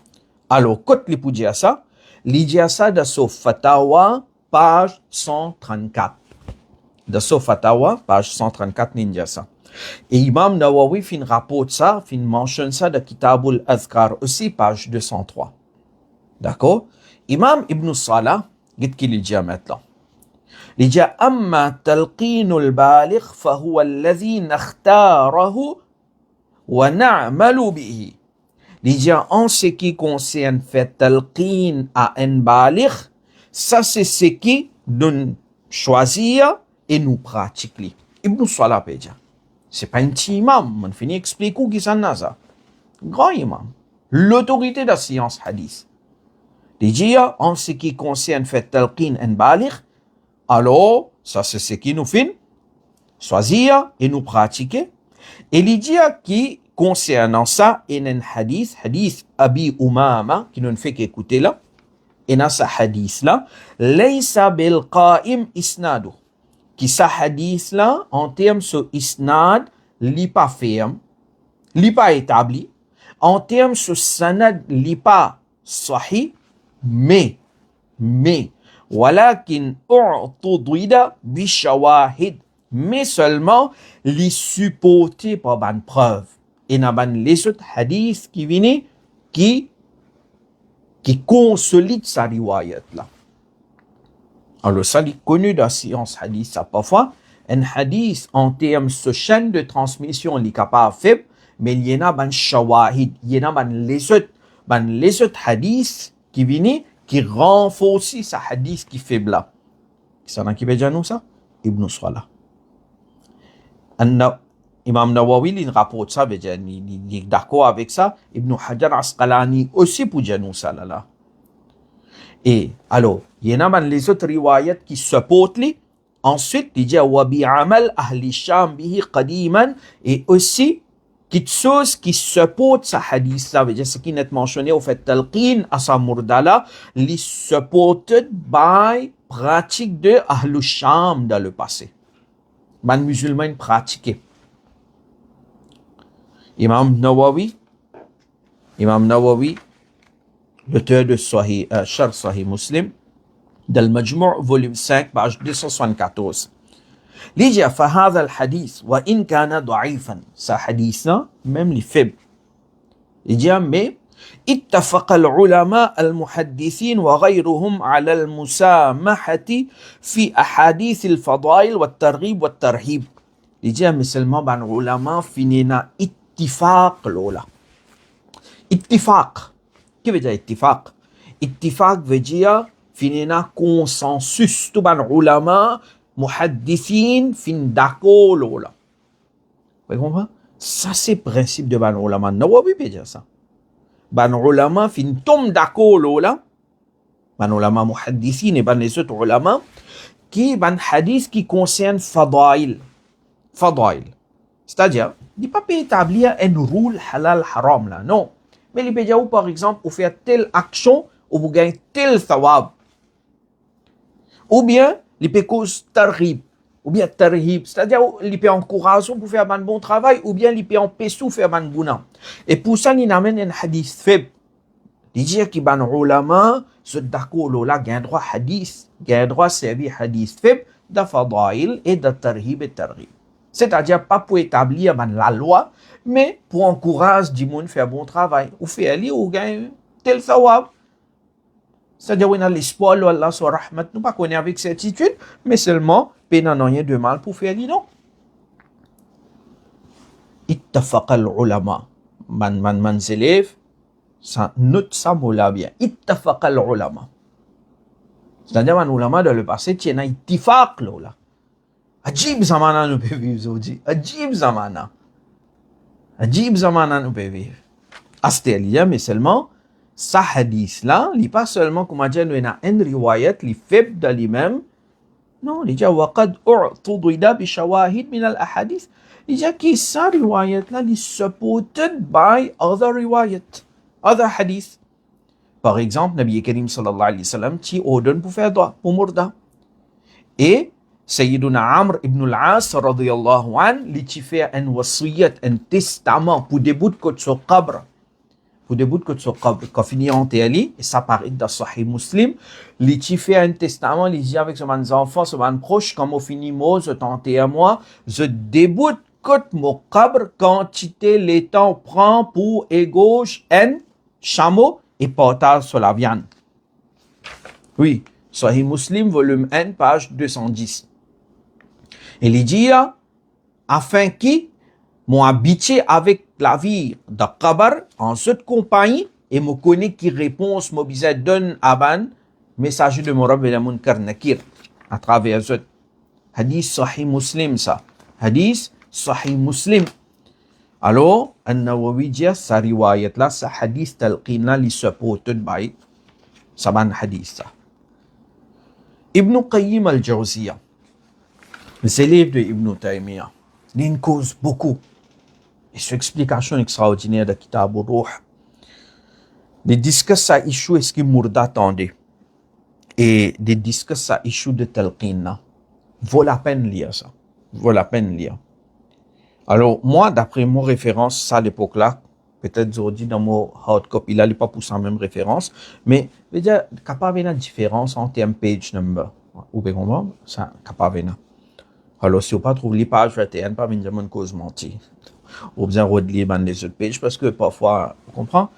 Alors, quand il peut dire ça, il dit ça dans son Fatawa, page 134. Dans son Fatawa, page 134, il dit ça. Et Imam Nawawi fin rapporte ça, fin mentionne ça dans Kitabul Azkar aussi, page 203. D'accord? Imam Ibn Salah, qu'est-ce qu'il dit maintenant? Il dit Amma talqinul baligh fahuwa alladhi nakhtarahu wa na'malu bihi. Il dit en ce qui concerne fait talqin à un baligh, ça c'est ce qui nous choisir et nous pratiquer. Ibn Salah peut dire. C'est pas un petit imam, on finit expliquer qui s'en a ça. Grand imam. L'autorité de la science hadith. Il dit en ce qui concerne fait talqin un baligh, alors, ça c'est ce qui nous fait choisir et nous pratiquer. Et il dit qui concernant ça, il y a un hadith Abi Umama, qui nous fait qu'écouter là, et dans ce hadith là, laysa bil qa'im isnadu, qui ce hadith là, en termes de isnad, li pas ferme, li pas établi, en termes de sanad, li pas sahih, mais, ولكن اعتضد بشواهد mais seulement les supportés par une preuve et n'a pas les autres hadiths qui viennent qui consolident sa riwayat là. Alors ça est connu dans la science hadith, ça parfois un hadith en termes de chaîne de transmission il est capable faible, mais il y en a ban shawahid, il y en a ban les autres hadiths qui viennent qui renforce sa hadith qui fait bla. Qui s'en a qui veut dire nous ça? Ibn Salah. Imam Nawawi, il rapporte ça, il est d'accord avec ça. Ibn Hajar Asqalani aussi pour dire nous ça là. Et alors, il y en a les autres riwayat qui supportent lui. Ensuite, il dit wa bi'amal ahli Sham bihi qadiman et aussi quelque chose qui supporte sa hadith là, veut dire ce qui est mentionné au fait talqin à sa murdala, les supported by pratique de Ahlul Sham dans le passé. Les musulmans pratiquaient. Imam Nawawi, l'auteur de Sharh Sahih Muslim, dans le Majmou' volume 5, page 274. ليجي فهذا الحديث وإن كان ضعيفا ce hadith là même les faibles il dit mais اتفق العلماء المحدثين وغيرهم على المسامحة في أحاديث الفضائل والترغيب والترهيب. Il dit musulmans ban ulama finina ittifaq lola. Ittifaq. Qu'est-ce que veut dire ittifaq? Ittifaq veut dire finina consensus. Tout ban ulama muhaddithin fin d'accord lola. Vous comprenez? Ça c'est le principe de ban ulama. Nawawi peut dire ça. Ban ulama fin tom d'accord lola. Ban ulama muhaddithin et ban les autres ulama qui ban hadith qui concerne fadail. Fadail. C'est-à-dire, il ne peut pas établir un rôle halal haram là, non. Mais il peut dire, par exemple, pour faire telle action, ou vous gagnez tel thawab. Ou bien, il peut cause tarhib, ou bien tarhib. C'est-à-dire, il peut encourager pour faire un bon travail, ou bien il peut empêcher de faire un guna. Et pour ça, il amène un hadith faible. Il dit qu'il y a un ulama, ce d'accord là, il y a un droit hadith, il y a un droit servir hadith faible, de fadail et de tarhib et tarhib. C'est-à-dire pas pour établir la loi, mais pour encourager du monde à faire bon travail. Ou faire aller ou gagner tel thawab. C'est-à-dire on a l'espoir Allah soit rahmat. Nous pas connaître avec certitude, mais seulement peine n'en rien de mal pour faire aller, non. Ittafaq al-ulama. Man élève, ça note ça moula bien. Ittafaq al-ulama. C'est-à-dire man ulama dans le passé, tu as ittifaq là. Ajib zamana nous peut vivre aujourd'hui. Ajib zamana. Ajib zamana nous peut vivre. Astélia, mais seulement, sa hadith là, il n'est pas seulement, comme on dit, il y a une riwayat, il est faible de lui-même. Non, il dit, وَقَدْ أُعْتُضِدَ بِشَوَاهِدْ مِنَ الْأَحَادِيثِ. Il dit que sa riwayat là, il est supported by other riwayat, other hadith. Par exemple, Nabi Karim sallallahu alayhi wa sallam, qui ordonne pour faire droit, pour mourda. Et Sayyiduna Amr ibn al-As radiyallahu an, il fait un wasiyat, un testament pour des bouts de son qabr. Pour des bouts de son qabr. Quand finit en théali, et ça paraît dans Sahih Muslim, il fait un testament, il dit avec ses enfants, ses proches, quand on finit moi, je tente à moi, je déboute mon qabr, quantité les temps prend pour égauche un chameau et portage sur la viande. Oui, Sahih Muslim, volume 1, page 210. Et il dit, afin qu'ils m'ont habitué avec la vie de Qabar en cette compagnie et me connaît qui réponse mobilisée donne aban message de mon Rabbi la Munkar Nakir à travers ce hadith Sahih Muslim ça. Hadith Sahih Muslim. Alors, An-Nawawi dit sa riwayat là, sa hadith talqin là, li supported by saban hadith ça. Ibn Qayyim al-Jawziyya, les élèves de Ibn Taymiyyah, il cause beaucoup. Et cette explication extraordinaire de Kitab al-Ruh, ils disent que ça issue est-ce que Mourda attendait. Et ils disent que ça issue de Talqin. Vaut la peine lire ça. Vaut la peine lire. Alors, moi, d'après mon référence, ça à l'époque-là, peut-être aujourd'hui dans mon hard copy, là, il n'est pas pour ça même référence, mais, je veux dire, capable de différence en termes page number. Vous pouvez comprendre? Ça, capable de. Alors, si vous ne trouvez pas les pages 21, pas venir de cause mentir. Vous besoin de relire les autres pages parce que parfois, vous comprenez?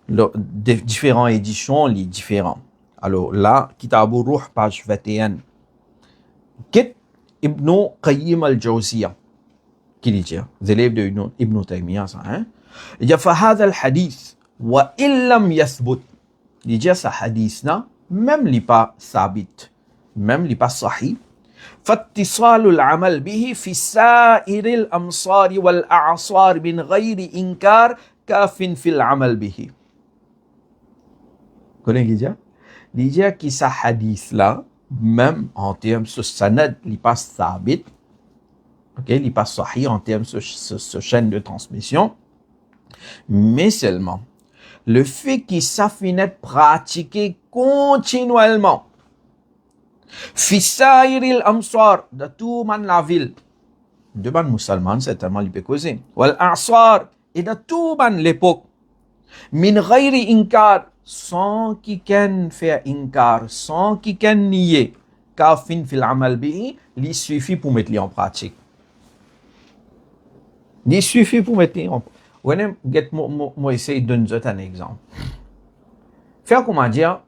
Les différentes éditions, les différents. Alors là, Kitab al-Ruh, page 21. Kit Ibn Qayyim al-Jawziyya. Qui dit? Les élèves de Ibn Taymiyyah, ça, hein? Il dit, فهذا الحديث وإن لم يثبت. Il dit, ce hadith-là, même il n'est pas sabit, même il n'est pas sahih. فاتصال العمل به في سائر الأمصار والأعصار من غير إنكار كاف في العمل به. Vous connaissez il dit que ce hadith-là, même en termes de sanad, il n'est pas sabit, okay, il n'est pas sahih en termes de ce chaîne de transmission, mais seulement le fait qu'il s'affinait pratiquer continuellement fi sairil amsar, de tout man la ville, de man musulman certainement il peut causer, wal a'sar, et de tout man l'époque, min ghayri inkar, sans qui can faire inkar, sans qui can nier, kafin fil amal bihi, il suffit pour mettre en pratique. Il suffit pour mettre Ou moi essayer de donner un exemple. Faire comment dire,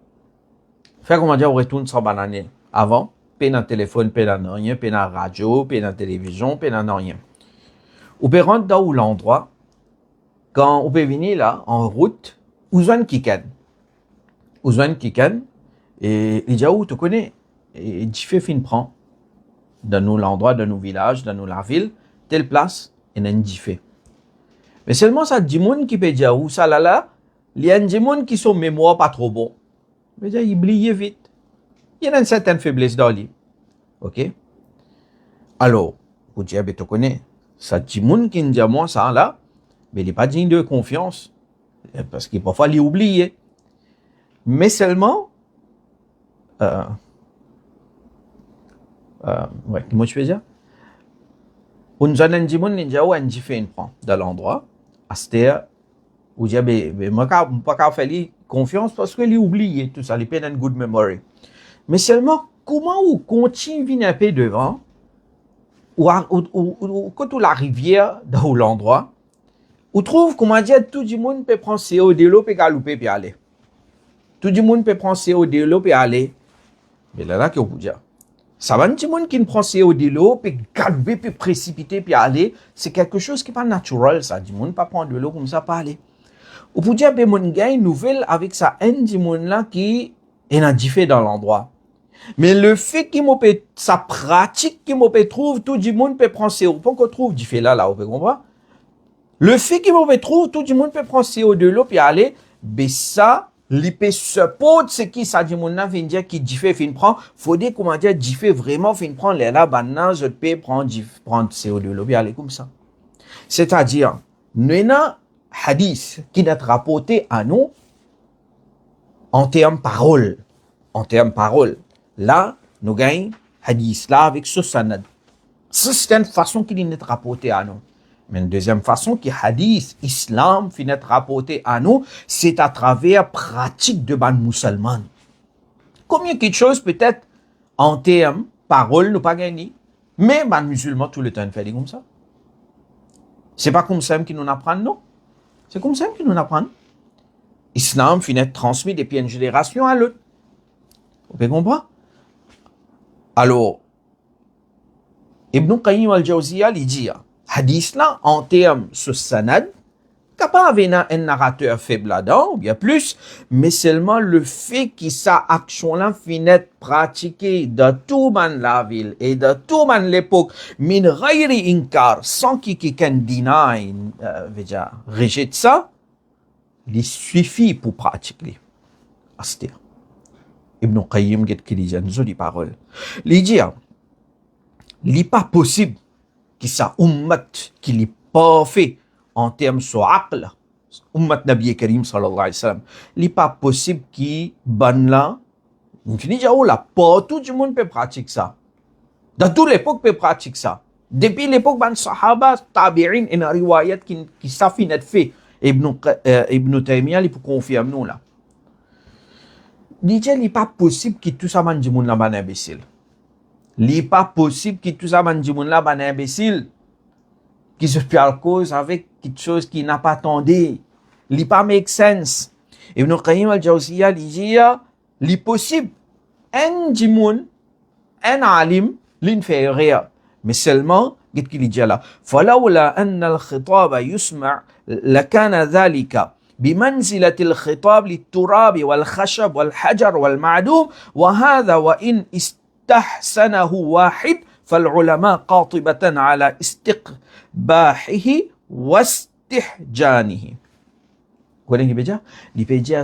on retourne sur banane. Avant, pas dans téléphone, pas dans rien, pas dans radio, pas dans télévision, pas dans rien. Ou peut rentrer dans l'endroit, quand on peut venir là, en route, ou zone kikan. Et il dit, où tu connais? Et tu fais fin prend. Dans nous l'endroit, dans nos villages, dans nous la ville, telle place, et n'a dit fait. Mais seulement ça, du monde qui peut dire, où ça là, il y a des gens qui sont mémoire pas trop bon. Mais il oublie vite. Il y a une certaine faiblesse dans lui. OK? Alors, pour dire, tu connais, ça, du monde qui dit moi ça là, mais il n'est pas digne de confiance. Parce qu'il parfois il oublier. Mais seulement, comment je fais dire? On a un dimon ninja ou un fait prend dans l'endroit, à cette où j'ai moi pas faire confiance parce que il oublié tout ça, il pas une good memory. Mais seulement comment on continue un peu devant ou quand la rivière dans l'endroit, on trouve comment dire tout le monde peut prendre CO de l'eau et galoper puis aller. Tout le monde peut prendre CO de l'eau et aller. Mais là que vous dire. Ça va, un petit monde qui ne prend CO de l'eau, puis galoper, puis précipiter, puis aller, c'est quelque chose qui n'est pas naturel, ça. Du monde ne pas prendre de l'eau comme ça, pas aller. Ou pour dire, ben, mon gars, une nouvelle avec ça, un du monde là qui est un diffé dans l'endroit. Mais le fait qu'il m'a fait, sa pratique qu'il m'a fait trouve, tout le monde peut prendre CO. Pour qu'on trouve diffé là, vous pouvez comprendre? Le fait qu'il m'a fait trouve, tout le monde peut prendre CO de l'eau, puis aller, ben, ça, l'IP support ce qui ça dit mon vient dire qui diffé fin prend faut dire comment dire diffé vraiment fin prend les là banane je peux prendre CO2 l'eau aller comme ça c'est-à-dire nous avons hadith qui n'est rapporté à nous en termes parole là nous gagnons hadith là avec ce sanad c'est une façon qui n'est rapporté à nous. Mais une deuxième façon qui hadith, islam, finit rapporté à nous, c'est à travers pratique de ban musulman. Combien quelque chose peut-être en termes, parole, nous pas gagné, mais ban musulman tout le temps fait comme ça. C'est pas comme ça qu'ils nous apprennent, non? C'est comme ça qu'ils nous apprennent. Islam finit transmis depuis une génération à l'autre. Vous pouvez comprendre? Alors, Ibn Qayyim al-Jawziyya, il dit, hadith là, en termes sur sanad, capable d'avoir un narrateur faible là-dedans, ou bien plus, mais seulement le fait que sa action-là finit pratiquée de tout man la ville et de tout man l'époque, min ghayri inkar, sans qu'il quelqu'un deny, rejette ça, il suffit pour pratiquer. Astir. Ibn Qayyim, qui dit une jolie parole. Il dit, il n'est pas possible que ça ummat qui n'est pas fait en termes sur aql, ummat Nabi Karim sallallahu alayhi wa sallam, il n'est pas possible que ban là, on finit déjà là, pas tout le monde peut pratiquer ça. Dans toute l'époque peut pratiquer ça. Depuis l'époque ban sahaba, tabi'in, une riwayat qui s'affinait fait. Ibn Taymiyyah, il peut confirmer nous là. Il n'est pas possible que tout ça man du monde là ban imbécile. Il n'est pas possible que tout ça, man, là, ban imbécile, qui se fait à cause avec quelque chose qui n'a pas attendu. Il n'est pas make sense. Ibn Qayyim al-Jawziyya, il dit, il est possible, un djimoun, un alim, l'inférieur. Mais seulement, qu'est-ce qu'il dit là? فلولا أن الخطاب يسمع لكان ذلك بمنزلة الخطاب للتراب والخشب والحجر والمعدوم وهذا وإن استحسنه واحد فالعلماء قاطبة على استقباحه واستحجانه. Qu'est-ce qu'il veut dire? Il peut dire,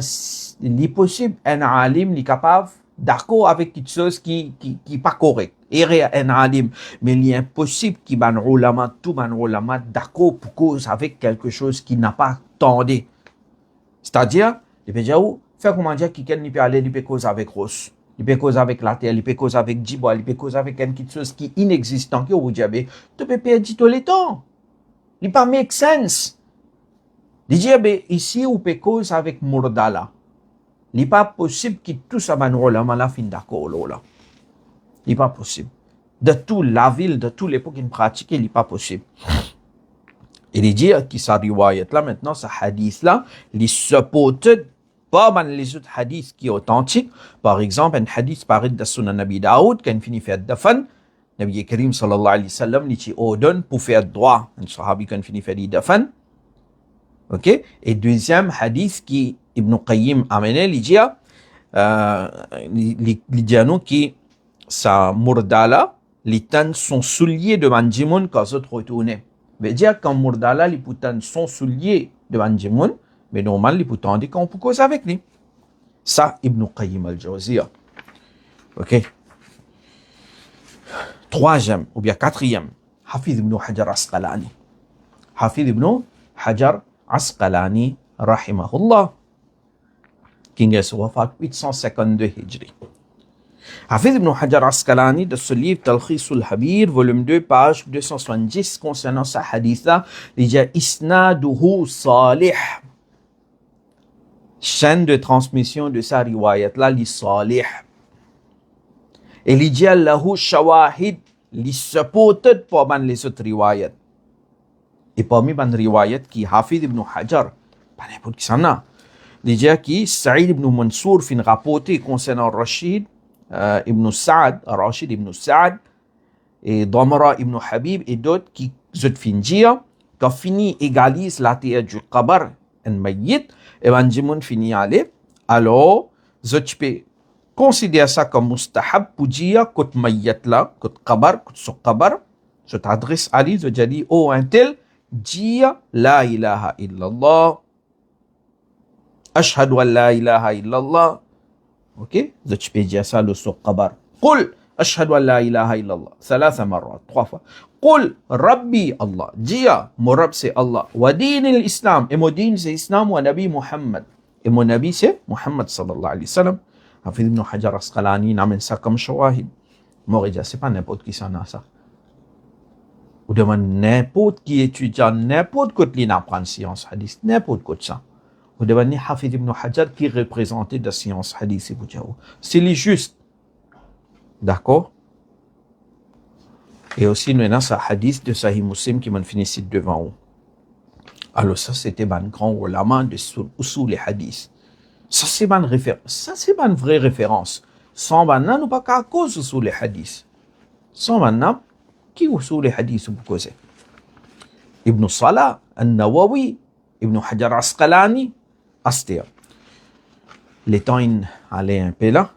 il est possible, un alim, il est capable d'accord avec quelque chose qui n'est pas correct. Il y a un alim, mais il est impossible qu'il y ait tout ban ulama d'accord pour cause avec quelque chose qui n'a pas tendu. C'est-à-dire, il peut dire, faire comment dire, quelqu'un peut aller, il peut causer avec Rose. Il peut causer avec la terre, il peut causer avec Djibois, il peut causer avec quelque chose qui est inexistant, qui vous dit, tu peux perdre tout le temps. Il pas make sense. Il dit, ici, on peut causer avec Murdala. Il n'est pas possible que tout ça va nous la fin d'accord, là. Il n'est pas possible. De toute la ville, de toute l'époque, il pratique, il n'est pas possible. Il dit qui sa riwayat là maintenant, sa hadith là, les supported pas dans les autres hadiths qui sont authentiques. Par exemple, un hadith parait de Sunan Nabi Daoud, quand il finit faire dafan, Nabi Karim sallallahu alayhi wa sallam, il dit ordonne pour faire droit. Un sahabi quand il finit faire dafan. Ok? Et deuxième hadith qui Ibn Qayyim a amené, il dit, il dit à nous qui sa murdala, les tan sont souliers devant Jimoun quand ils retournent. Mais dire quand murdala, les putains sont souliers devant Jimoun, mais normalement, les putains disent qu'on peut causer avec lui. Ça, Ibn Qayyim al-Jawziyya. Ok? Troisième, ou bien quatrième, Hafiz ibn Hajar Asqalani. Hafiz ibn Hajar Asqalani, rahimahullah, qui est wafat 852 Hijri. Hafiz ibn Hajar Asqalani, de ce livre Talkhisul Habir, volume 2, page 270, concernant sa haditha, il dit Isnaduhu salih. Chaîne de transmission de sa riwayat là, li salih. Et il dit lahu shawahid, li supported parmi les autres riwayat. Et parmi les riwayat qui Hafiz ibn Hajar, pas n'importe qui s'en a. Il dit qui Sa'id ibn Mansour fin rapporté concernant Rashid ibn Sa'ad, Rashid ibn Sa'ad, et Damra ibn Habib et d'autres qui fin dire qu'a fini égalise la terre du qabar en mayyit, et ben Jimoun finit aller, alors je peux considérer ça comme mustahab pour dire que mayyit là, que qabar, que ce qabar, je t'adresse à lui, je dis oh un tel, dire la ilaha illallah, ashhadu an la ilaha illallah. Ok? Je peux dire ça le sur qabar. Qul ashhadu an la ilaha illallah. 3 marrat, 3 fois. Qul rabbi Allah. Dia, mon Rabb c'est Allah. Wa din l'Islam. Et mon din c'est Islam wa Nabi Muhammad. Et mon Nabi c'est Muhammad sallallahu alayhi wa sallam. Hafiz ibn Hajar Asqalani n'amène ça comme shawahid. Moi, c'est pas n'importe qui s'en a ça. Ou demande n'importe qui étudiant, n'importe quoi qui n'apprend science hadith, n'importe quoi de ça. Vous devenez Hafiz ibn Hajar qui représentait la science hadith. C'est les justes. D'accord? Et aussi, nous avons un hadith de Sahih Muslim qui m'a fini ici devant vous. Alors ça, c'était un grand ulama de usul les hadiths. Ça, c'est une référence. Ça, c'est une vraie référence. Sans banna, nous pas qu'à cause usul les hadiths. Sans banna, qui usul les hadiths vous causer? Ibn Salah, An-Nawawi, Ibn Hajar Asqalani, Astir. Les temps allaient un peu là.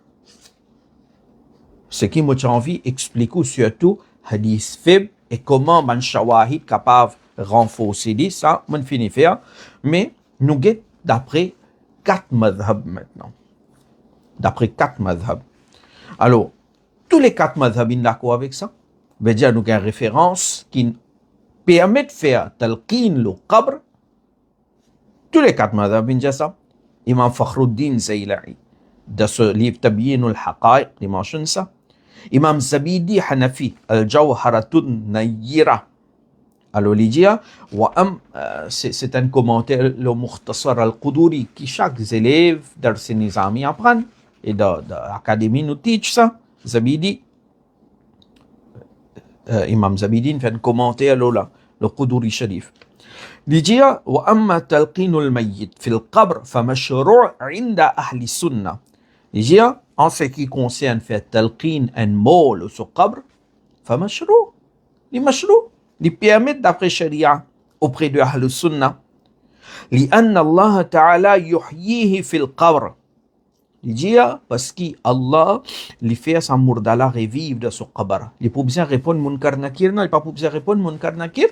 Ce qui m'a envie d'expliquer surtout hadith faible et comment man shawahid capable de renforcer ça, on finit faire. Mais nous guettons d'après 4 madhab maintenant. D'après 4 madhab. Alors, tous les 4 madhab sont d'accord avec ça. Veut dire nous avons une référence qui permet de faire talqin le qabr. Tous les 4 madhab disent ça. Imam Fakhruddin Zayla'i, dans ce livre Tabyin al-Haqa'iq, il mentionne ça. Imam Zabidi Hanafi, Al-Jawharatun Nayyira. Alors, il dit, c'est un commentaire, le Mukhtasar al-Quduri, qui chaque élève dans ses nizami apprend, et dans l'académie nous teach ça. Zabidi, Imam Zabidi fait un commentaire là, le Quduri Sharif. Il dit, وأما تلقين الميت في القبر فمشروع عند أهل السنة. Il dit, en ce qui concerne faire talqin un mot sur le qabr, فمشروع. Les مشروع. Les permet d'après Sharia auprès de Ahl Sunnah. لأن الله تعالى يحييه في القبر. Il dit, parce qu'Allah lui fait sa murdala revivre dans ce qabr. Il n'a pas besoin de répondre Munkar Nakir, non, il n'a pas besoin de répondre Munkar Nakir.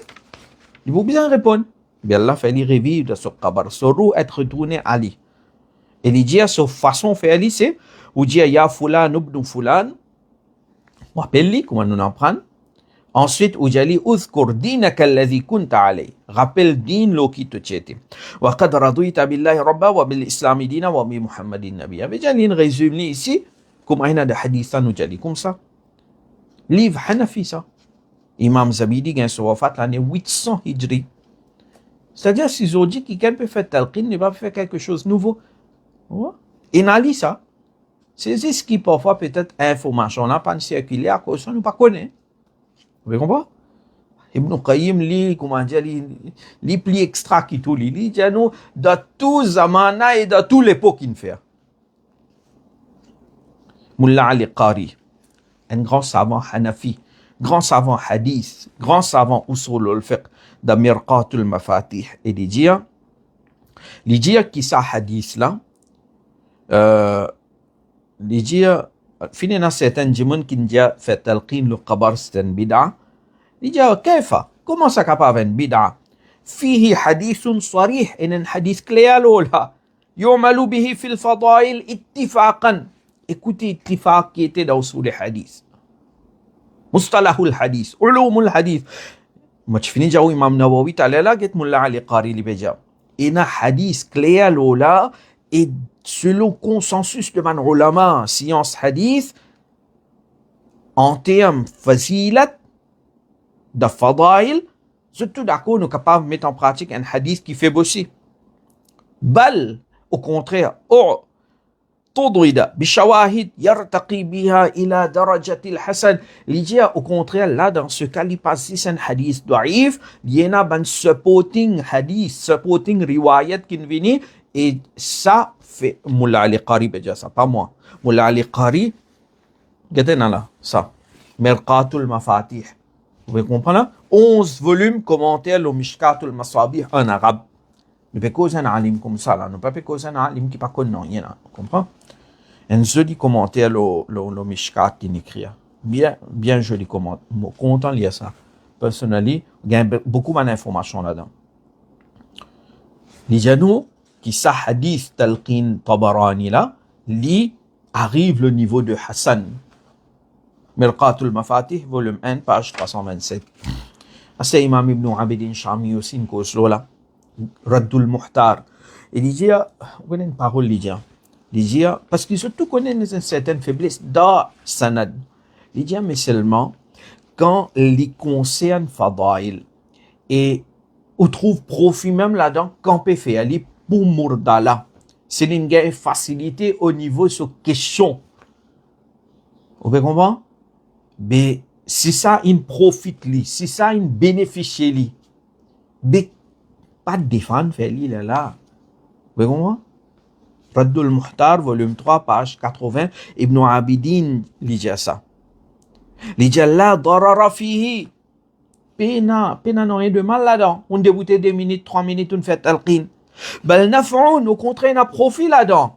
Il n'a pas besoin de répondre. Mais Allah fait lui revivre dans ce qabr. Son roue être retourné à lui. Et il dit, sa façon de faire, c'est, ou dit, ya fulan ibn fulan, on appelle lui, comment nous en prendre. Ensuite, ou dit, uzkur dinaka alladhi kunta alayh. Rappelle din lo qui te tchete. Wa qad radita billahi rabba wa bil islami dina wa bi muhammadin nabiyya. Mais j'ai une résumé ici, comme il y a des hadiths nous dit comme ça. Livre Hanafi ça. Imam Zabidi gagne son wafat l'année 800 Hijri. C'est-à-dire, si je dis que quelqu'un peut faire talqin, il va faire quelque chose de nouveau. Il n'a pas ça. C'est ce qui parfois peut-être information là, pas circulaire, à cause de nous pas connaît. Vous comprenez? Ibn Qayyim li, comment dire, li pli extra qui tout li dit nous de tout zamana et de toute l'époque qu'il fait. Mullah Ali Qari, un grand savant Hanafi, grand savant hadith, grand savant usul al-fiqh de Mirqatul Mafatih et il dit qui ça hadith là il dit فينا certains gens qui disent fait talqin le qabr c'est une bid'a il dit كيف comment ça capable une bid'a فيه حديث صريح ان حديث clair là يعمل به في الفضائل اتفاقا écoutez اتفاق qui était dans usul hadith مصطلح الحديث علوم الحديث ما تشوفني جاو امام نووي تعالى لا قلت ملا علي قاري اللي بيجا ان حديث clair là et selon consensus de man ulama science hadith en termes fazilat de fadail surtout d'accord nous capables de mettre en pratique un hadith qui fait bosser bal au contraire تضويد بشواهد يرتقي بها إلى درجة الحسن لجي au contraire là dans ce cas il passe c'est un hadith ضعيف il y a un supporting hadith supporting riwayat qui vient et ça fait Mullah Ali Qari beja ça pas moi Mullah Ali Qari regardez là ça Mirqatul Mafatih vous pouvez comprendre 11 volumes commentaires au Mishkatul Masabih en arabe ne peut causer un alim comme ça là ne peut pas causer un alim qui pas connaît rien vous comprenez un joli commentaire le Mishkat qui écrit bien joli commentaire content de lire ça personnellement il y a beaucoup d'informations là-dedans les gens qui sa hadith talqin Tabarani là li arrive le niveau de Hassan Mirqatul Mafatih volume 1 page 327 c'est Imam Ibn Abidin Shami aussi une cause là Raddul Muhtar et il dit vous avez une parole il dit parce qu'ils surtout connaissent une certaine faiblesse dans sanad il dit mais seulement quand les concerne fadail et on trouve profit même là-dedans quand peut faire ali pour murdala c'est une facilité au niveau sur question vous pouvez comprendre mais si ça il profite li si ça il bénéficie li mais pas de défendre faire li là vous pouvez comprendre Raddul Muhtar volume 3 page 80 Ibn Abidin li dit ça li dit la darara fihi pena non rien de mal là-dedans on débutait 2 minutes 3 minutes on fait talqin bal naf'un au contraire il a profit là-dedans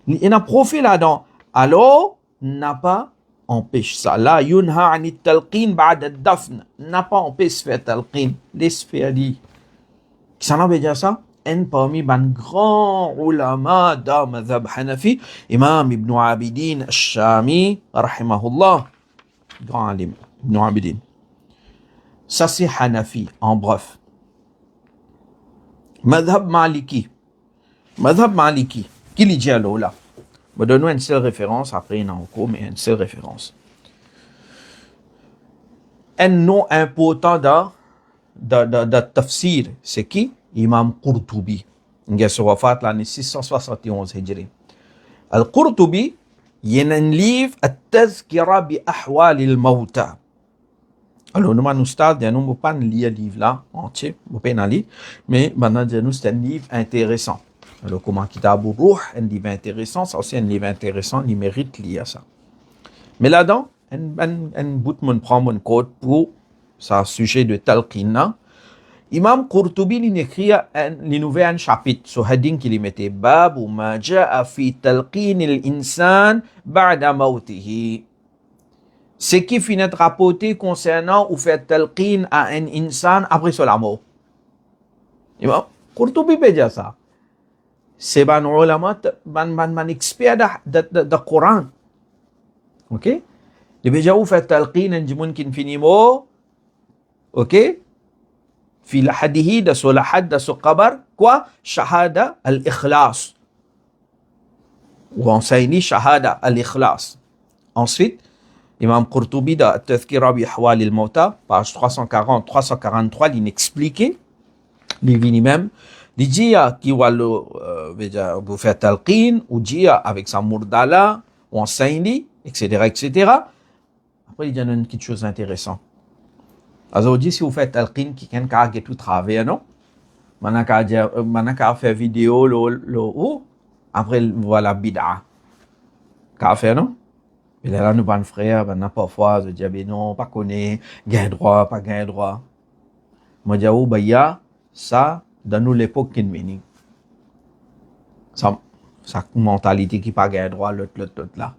il a profit là-dedans alors n'a pas empêche ça là yunha an talqin ba'da ad-dafn n'a pas empêche faire talqin laisse faire dit ça n'a pas dit ça un parmi les grands ulama de madhab Hanafi Imam Ibn Abidin Al-Shami rahimahullah grand alim Ibn Abidin ça c'est Hanafi en bref madhab Maliki qui lui dit là je donne une seule référence après il en cours mais une seule référence un nom important de tafsir c'est qui Imam Qurtubi il a wafat l'année 671 Hijri Al-Qurtubi il y a un livre At-Tazkira bi Ahwal al-Mawta alors nous nous stade nous ne pas lire livre là entier nous pas lire mais maintenant nous c'est un livre intéressant alors comment Kitab al-Ruh un livre intéressant ça aussi un livre intéressant il mérite lire ça mais là-dedans un bout mon prend mon code pour ça sujet de talqin Imam Qurtubi il écrit un chapitre sur heading qu'il mettait bab ma jaa fi talqin al-insan ba'da mawtihi ce qui finit rapporté concernant ou fait talqin à un insan après son mort Imam Qurtubi peut dire ça c'est ban ulama ban expert de Coran ok il peut dire ou fait talqin un mumkin fini mort ok في لحده ده سو لحد ده سو قبر كوا شهادة الإخلاص وانسيني شهادة الإخلاص ensuite Imam Qurtubi dans Tazkira bi Ahwal al-Mawta page 340-343 il explique il vient même il dit qui va vous faire talqin ou dit avec sa murdala ou enseigner etc. Après il y a une petite chose intéressante Aujourd'hui, si vous faites talqin, qui can cargue tout travail, non? Manaka fait vidéo, ou après, voilà, bid'a. Qu'a fait, non? Et là, nous, ban frère, ben, parfois, je dis, ben non, pas connaît, gain droit, pas gain droit. Moi, je dis, oh, ben, il y a ça, dans nous, l'époque, qui est sa mentalité qui pas gain droit, l'autre, là.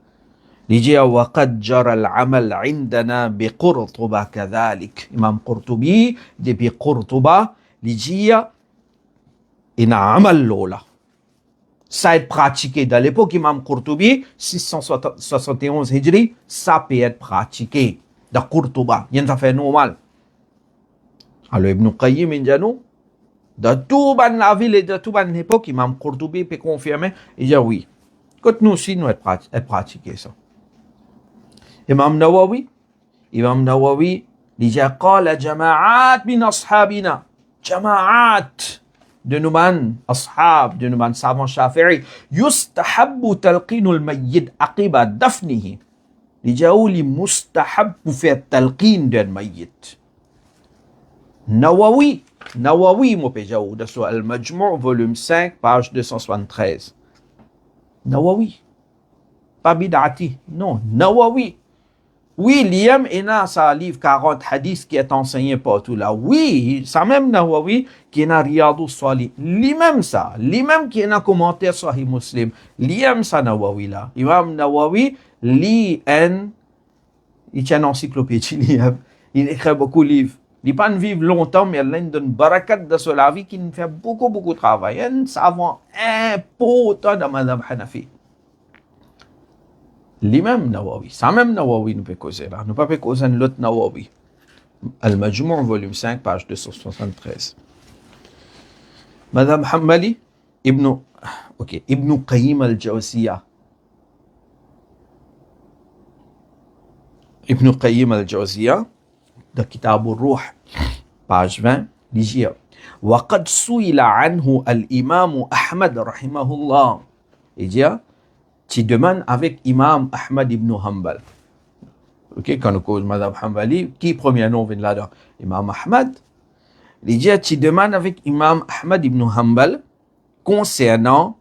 لجي وقد جرى العمل عندنا بقرطبة كذلك إمام قرطبي دي بقرطبة لجي إن عمل لولا ça être pratiqué dans l'époque Imam Qurtubi 671 Hijri ça peut être pratiqué dans Qurtuba il y a une affaire normale alors Ibn Qayyim Indiano dans tout ban la ville et dans tout ban l'époque Imam Qurtubi peut confirmer il dit oui quand nous aussi nous être pratiqué ça Imam Nawawi لجا قال جماعات من أصحابنا جماعات دنمان أصحاب دنمان سامع الشافعي يستحب تلقين الميت عقب دفنه لجاولي مستحب في التلقين دن ميت نووي مبجاو ده سؤال المجموع فولوم 5 page 273 نووي pas bid'ati non Nawawi. Oui, l'IM est dans sa livre 40 hadiths qui est enseigné partout là. Oui, ça même Nawawi qui est dans Riyadou Salih. Lui-même ça. Lui-même qui est dans commentaire Sahih Muslim. L'IM ça Nawawi là. Imam Nawawi, il tient une encyclopédie. Il écrit beaucoup de livres. Il pas vivre longtemps, mais il a une barakat de sa vie qui fait beaucoup de travail. Un savant important dans Madhab Hanafi. L'imam Nawawi, ça même Nawawi nous peut causer là, nous pas peut causer l'autre Nawawi. Al-Majmou' volume 5 page 273. Madame Hanbali Ibn Qayyim al-Jawziyya. Ibn Qayyim al-Jawziyya dans Kitab al-Ruh page 20 dit وقد سئل عنه الإمام أحمد رحمه الله. Il dit tu demandes avec Imam Ahmad ibn Hanbal. Ok, quand on cause Madhab Hanbali, qui premier nom vient là-dedans? Imam Ahmad. Il dit, tu demandes avec Imam Ahmad ibn Hanbal concernant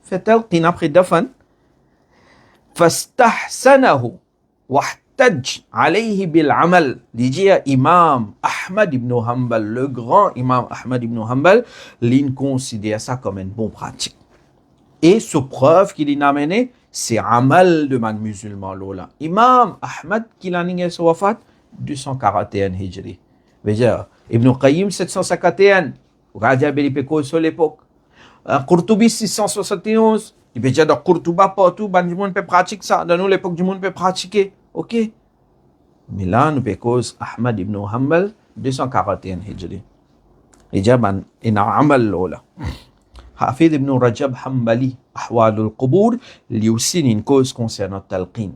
fait-elle après dafan fastahsanahu wahtaj alayhi bil amal. Il dit Imam Ahmad ibn Hanbal, le grand Imam Ahmad ibn Hanbal, il considère ça comme une bonne pratique. Et ce preuve qu'il a amené, c'est amal de man musulman lola. Imam Ahmad qui l'a ningé sa wafat 241 Hijri. Veja Ibn Qayyim 751. Raja Belipeko sur l'époque. Qurtubi 671. Il veut dire dans Qurtuba partout, ban du monde peut pratiquer ça. Dans nous l'époque du monde peut pratiquer. OK. Mais là nous cause Ahmad ibn Hanbal 241 Hijri. Et dit ban ina amal lola. Hafid ibn Rajab Hanbali, Ahwal al-Qubur, lui aussi une cause concernant Talqin.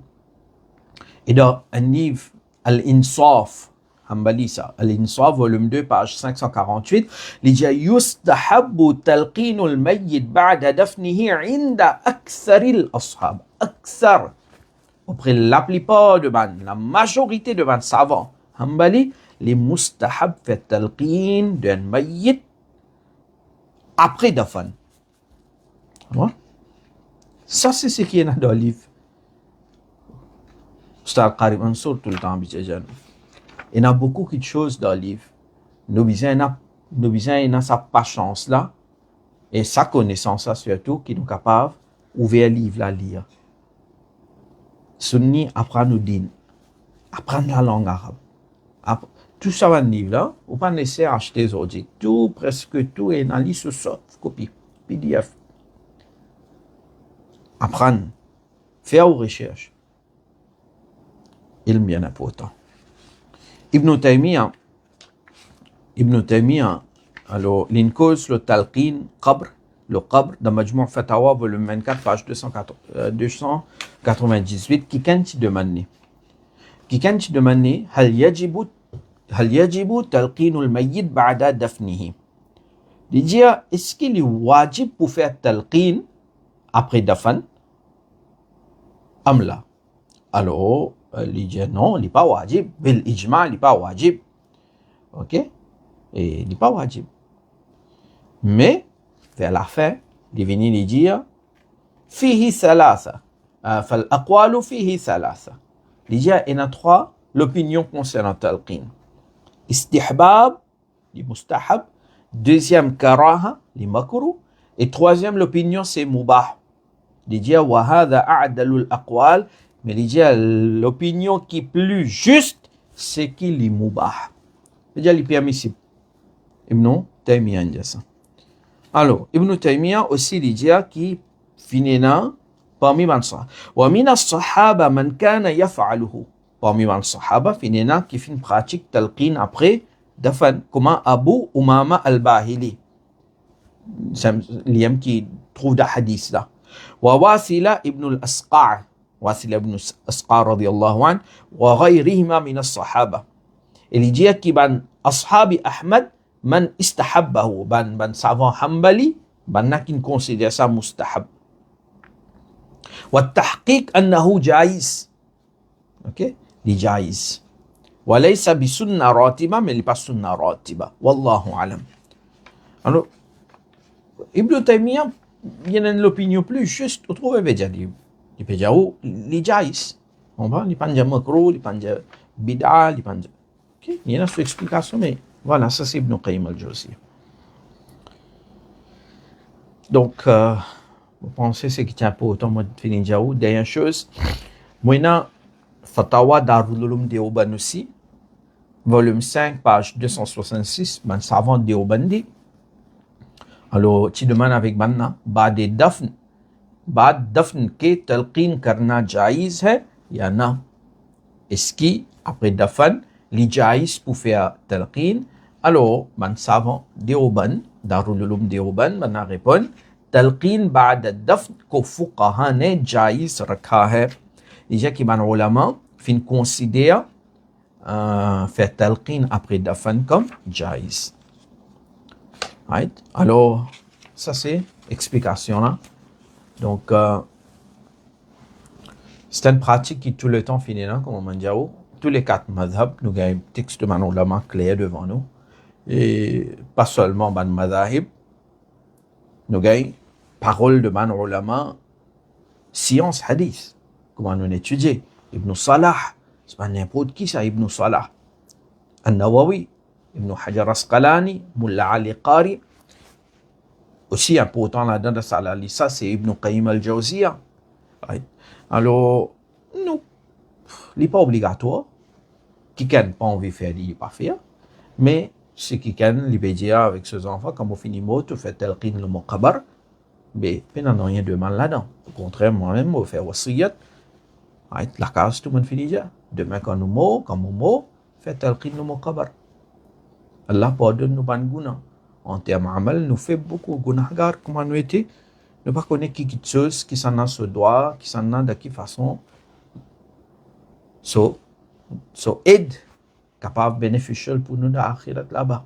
Et dans un livre, Al-Insaf, Hanbali ça, Al-Insaf, volume 2, page 548, il dit يستحب تلقين الميت بعد دفنه عند أكثر الأصحاب. أكثر. Auprès de la plupart de la majorité de savants, Hanbali, les mustahab fait talqin d'un mayyit après dafan. Ouais. Ça, c'est ce qui est dans le livre. Ustaz Karim Mansour tout le temps, il y a beaucoup de choses dans le livre. Nous avons sa patience là, et sa connaissance là, surtout, qui nous capable d'ouvrir le livre à lire. Sunni apprend nous din, apprendre la langue arabe. Tout ça dans le livre là, ou pas nécessaire acheter aujourd'hui. Tout, presque tout est dans le livre sur soft copie, PDF. Apprendre, faire aux recherches. Il est bien important. Ibn Taymiyyah, alors, l'incause le talqin, le qabr, dans Majmou' Fatawa, volume 24, page 298, qui quand tu demandes, هل يجب تلقين الميت بعد دفنه. Il dit, est-ce qu'il est wajib pour faire talqin après dafan? Amla. Alors, il dit non, il n'est pas wajib. Bil ijma, il n'est pas wajib. Ok? Et il n'est pas wajib. Mais, vers la fin, il vient lui dire, fihi thalatha. Fal aqwalu fihi thalatha. Il dit, il y a trois, l'opinion concernant talqin. Istihbab, li mustahab. Deuxième, karaha, li makruh. Et troisième, l'opinion, c'est mubah. Il dit, wa hadha a'dalul aqwal. Mais il dit, l'opinion qui est plus juste, c'est qu'il est mubah. Il dit, il est permissible. Ibn Taymiyyah dit ça. Alors, Ibn Taymiyyah aussi il dit qui finina parmi man sahaba. Wa min as-sahaba man kana yaf'aluhu. Parmi man sahaba finina qui fait une pratique talqin après dafan. Comment Abu Umama al-Bahili. C'est l'homme qui trouve des hadiths là. Wa Wasila ibn al-Asqa'. Wasila ibn al-Asqa' radiyallahu anhu. Wa ghayrihima min as-sahaba. Il dit qui ban ashabi Ahmad man istahabbahu, ban savant hanbali, ban nakin considère ça mustahab. Wa tahqiq annahu jaiz. Ok? Li jaiz. Wa laysa bi sunna ratiba, mais li pas sunna ratiba. Wallahu alam. Alors, Ibn Taymiyyah, il y a l'opinion plus juste, vous trouvez, il peut dire, li jaiz. On va, il peut dire makruh, il peut dire bid'a, il peut dire. Ok? Il y a une explication, mais voilà, ça c'est Ibn Qayyim al-Jawziyya. Donc, vous pensez ce qui tient pas autant de finir Jaou. Dernière chose, moi, Fatawa Darul Uloom Deoband aussi, volume 5, page 266, man savant Deobandi. Alors, tu demandes avec Banna, Bad Dafn ke talqin karna jaiz hai ya na? Est-ce qui, après Dafn, li jaiz pour faire talqin? Alors, man savant Deoband, Darul Uloom Deoband, man a répondu, talqin ba'da dafn ko fuqaha ne jaiz rakha hai. Déjà qui man ulama fin considère faire talqin après dafn comme jaiz. Right? Alors, ça c'est explication là. Donc, c'est une pratique qui tout le temps finit là, comme on dit, tous les quatre madhab, nous avons un texte de man ulama clair devant nous. Et pas seulement ban madhahib, nous avons parole de man ulama, science hadith, comment nous étudier. Ibn Salah, c'est pas n'importe qui ça, Ibn Salah. An-Nawawi, Ibn Hajar Asqalani, Mullah Ali Qari. Aussi important là-dedans de Salah, ça c'est Ibn Qayyim al-Jawziyya. Right. Alors, nous, il n'est pas obligatoire. Qui n'a pas envie de faire, il n'est pas faire. Mais, ce qui can, il peut dire avec ses enfants, quand on finit mot, tu fais talqin le muqabar, mais il n'y a rien de mal là-dedans. Au contraire, moi-même, je fais wasiyat. La case, tout le monde finit déjà. Demain, quand nous mourons, fait talqin le muqabar. Allah pardonne nous ban guna. En termes amal, nous fait beaucoup gunahgar, comment nous étions. Nous ne connaissons pas qui chose, qui s'en a ce doigt, qui s'en a de quelle façon. So aide. Capable bénéficial pour nous d'akhirat là-bas.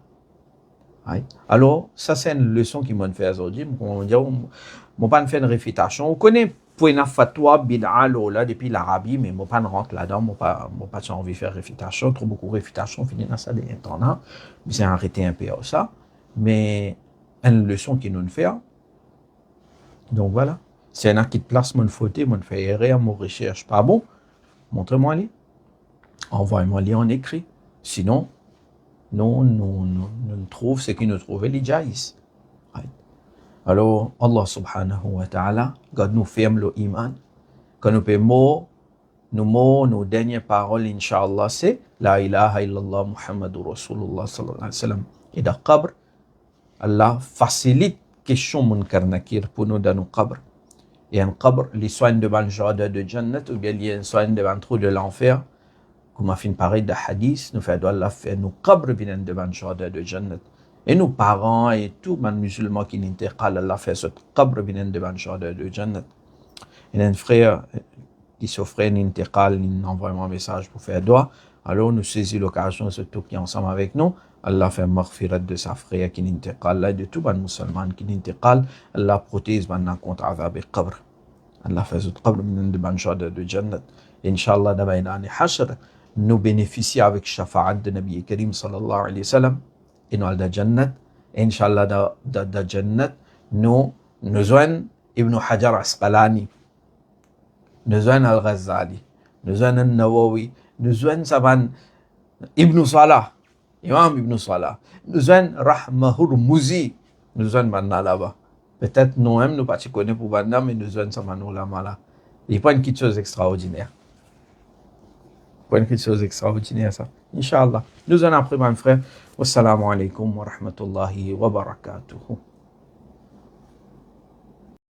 Right? Alors, ça c'est une leçon qui m'a fait aujourd'hui. On dit, on pas faire une réfutation. On connaît pour une fatwa bid'a là depuis l'Arabie, mais on pas rentre là-dedans. On pas envie de faire réfutation. Trop beaucoup de réfutation, finit dans ça des temps là. C'est arrêté un peu ça. Mais une leçon qui nous fait. Donc voilà. Si y en a qui te place mon faute, mon fait erreur, mon recherche pas bon, montrez-moi les. Envoyez-moi les en écrit. Sinon, nous trouvons ce qui nous trouvait les jaïs. Right. Alors, Allah subhanahu wa ta'ala, God nous ferme le iman. Quand nous pouvons nos dernières paroles, Inch'Allah, c'est La ilaha illallah Muhammadur Rasulullah sallallahu alayhi wa sallam. Et dans le qabr, Allah facilite question munkar nakir pour nous dans nos qabr. Et un qabr, les soins devant le jardin de Jannat, ou bien les soins devant le trou de l'enfer. Comme a fait une pareille de hadith, nous faisons Allah faire nos qabr viennent devant le jardin de Jannat. Et nos parents et tout les musulmans qui n'intégrent Allah fait ce qabr viennent devant le jardin de Jannat. Il y a un frère qui s'offre un intégrale, il envoie un message pour faire doigt. Alors nous saisissons l'occasion, surtout qui est ensemble avec nous. Allah fait maghfirat de sa frère qui n'intégrale, de tout les musulmans qui n'intégrent. Allah protège maintenant contre azab et qabr. Allah faisait قبل من دبان شهادة الجنة إن شاء الله دبيناني حشر nous bénéficie avec shafa'at de Nabi Karim sallallahu alayhi wa sallam et nous al jannat inshallah da jannat nous نزوان ابن حجر عسقلاني نزوان الغزالي نزوان النووي نزوان سبان ابن صلاح إمام ابن صلاح نزوان رحمه المزي نزوان بنا là-bas peut-être nous-mêmes nous pas connais pour banda mais نزوان سمان ulama là il pas une petite chose extraordinaire pas une petite chose extraordinaire ça Inch'Allah nous en apprenons mon frère wassalamu alaikum wa rahmatullahi wa barakatuh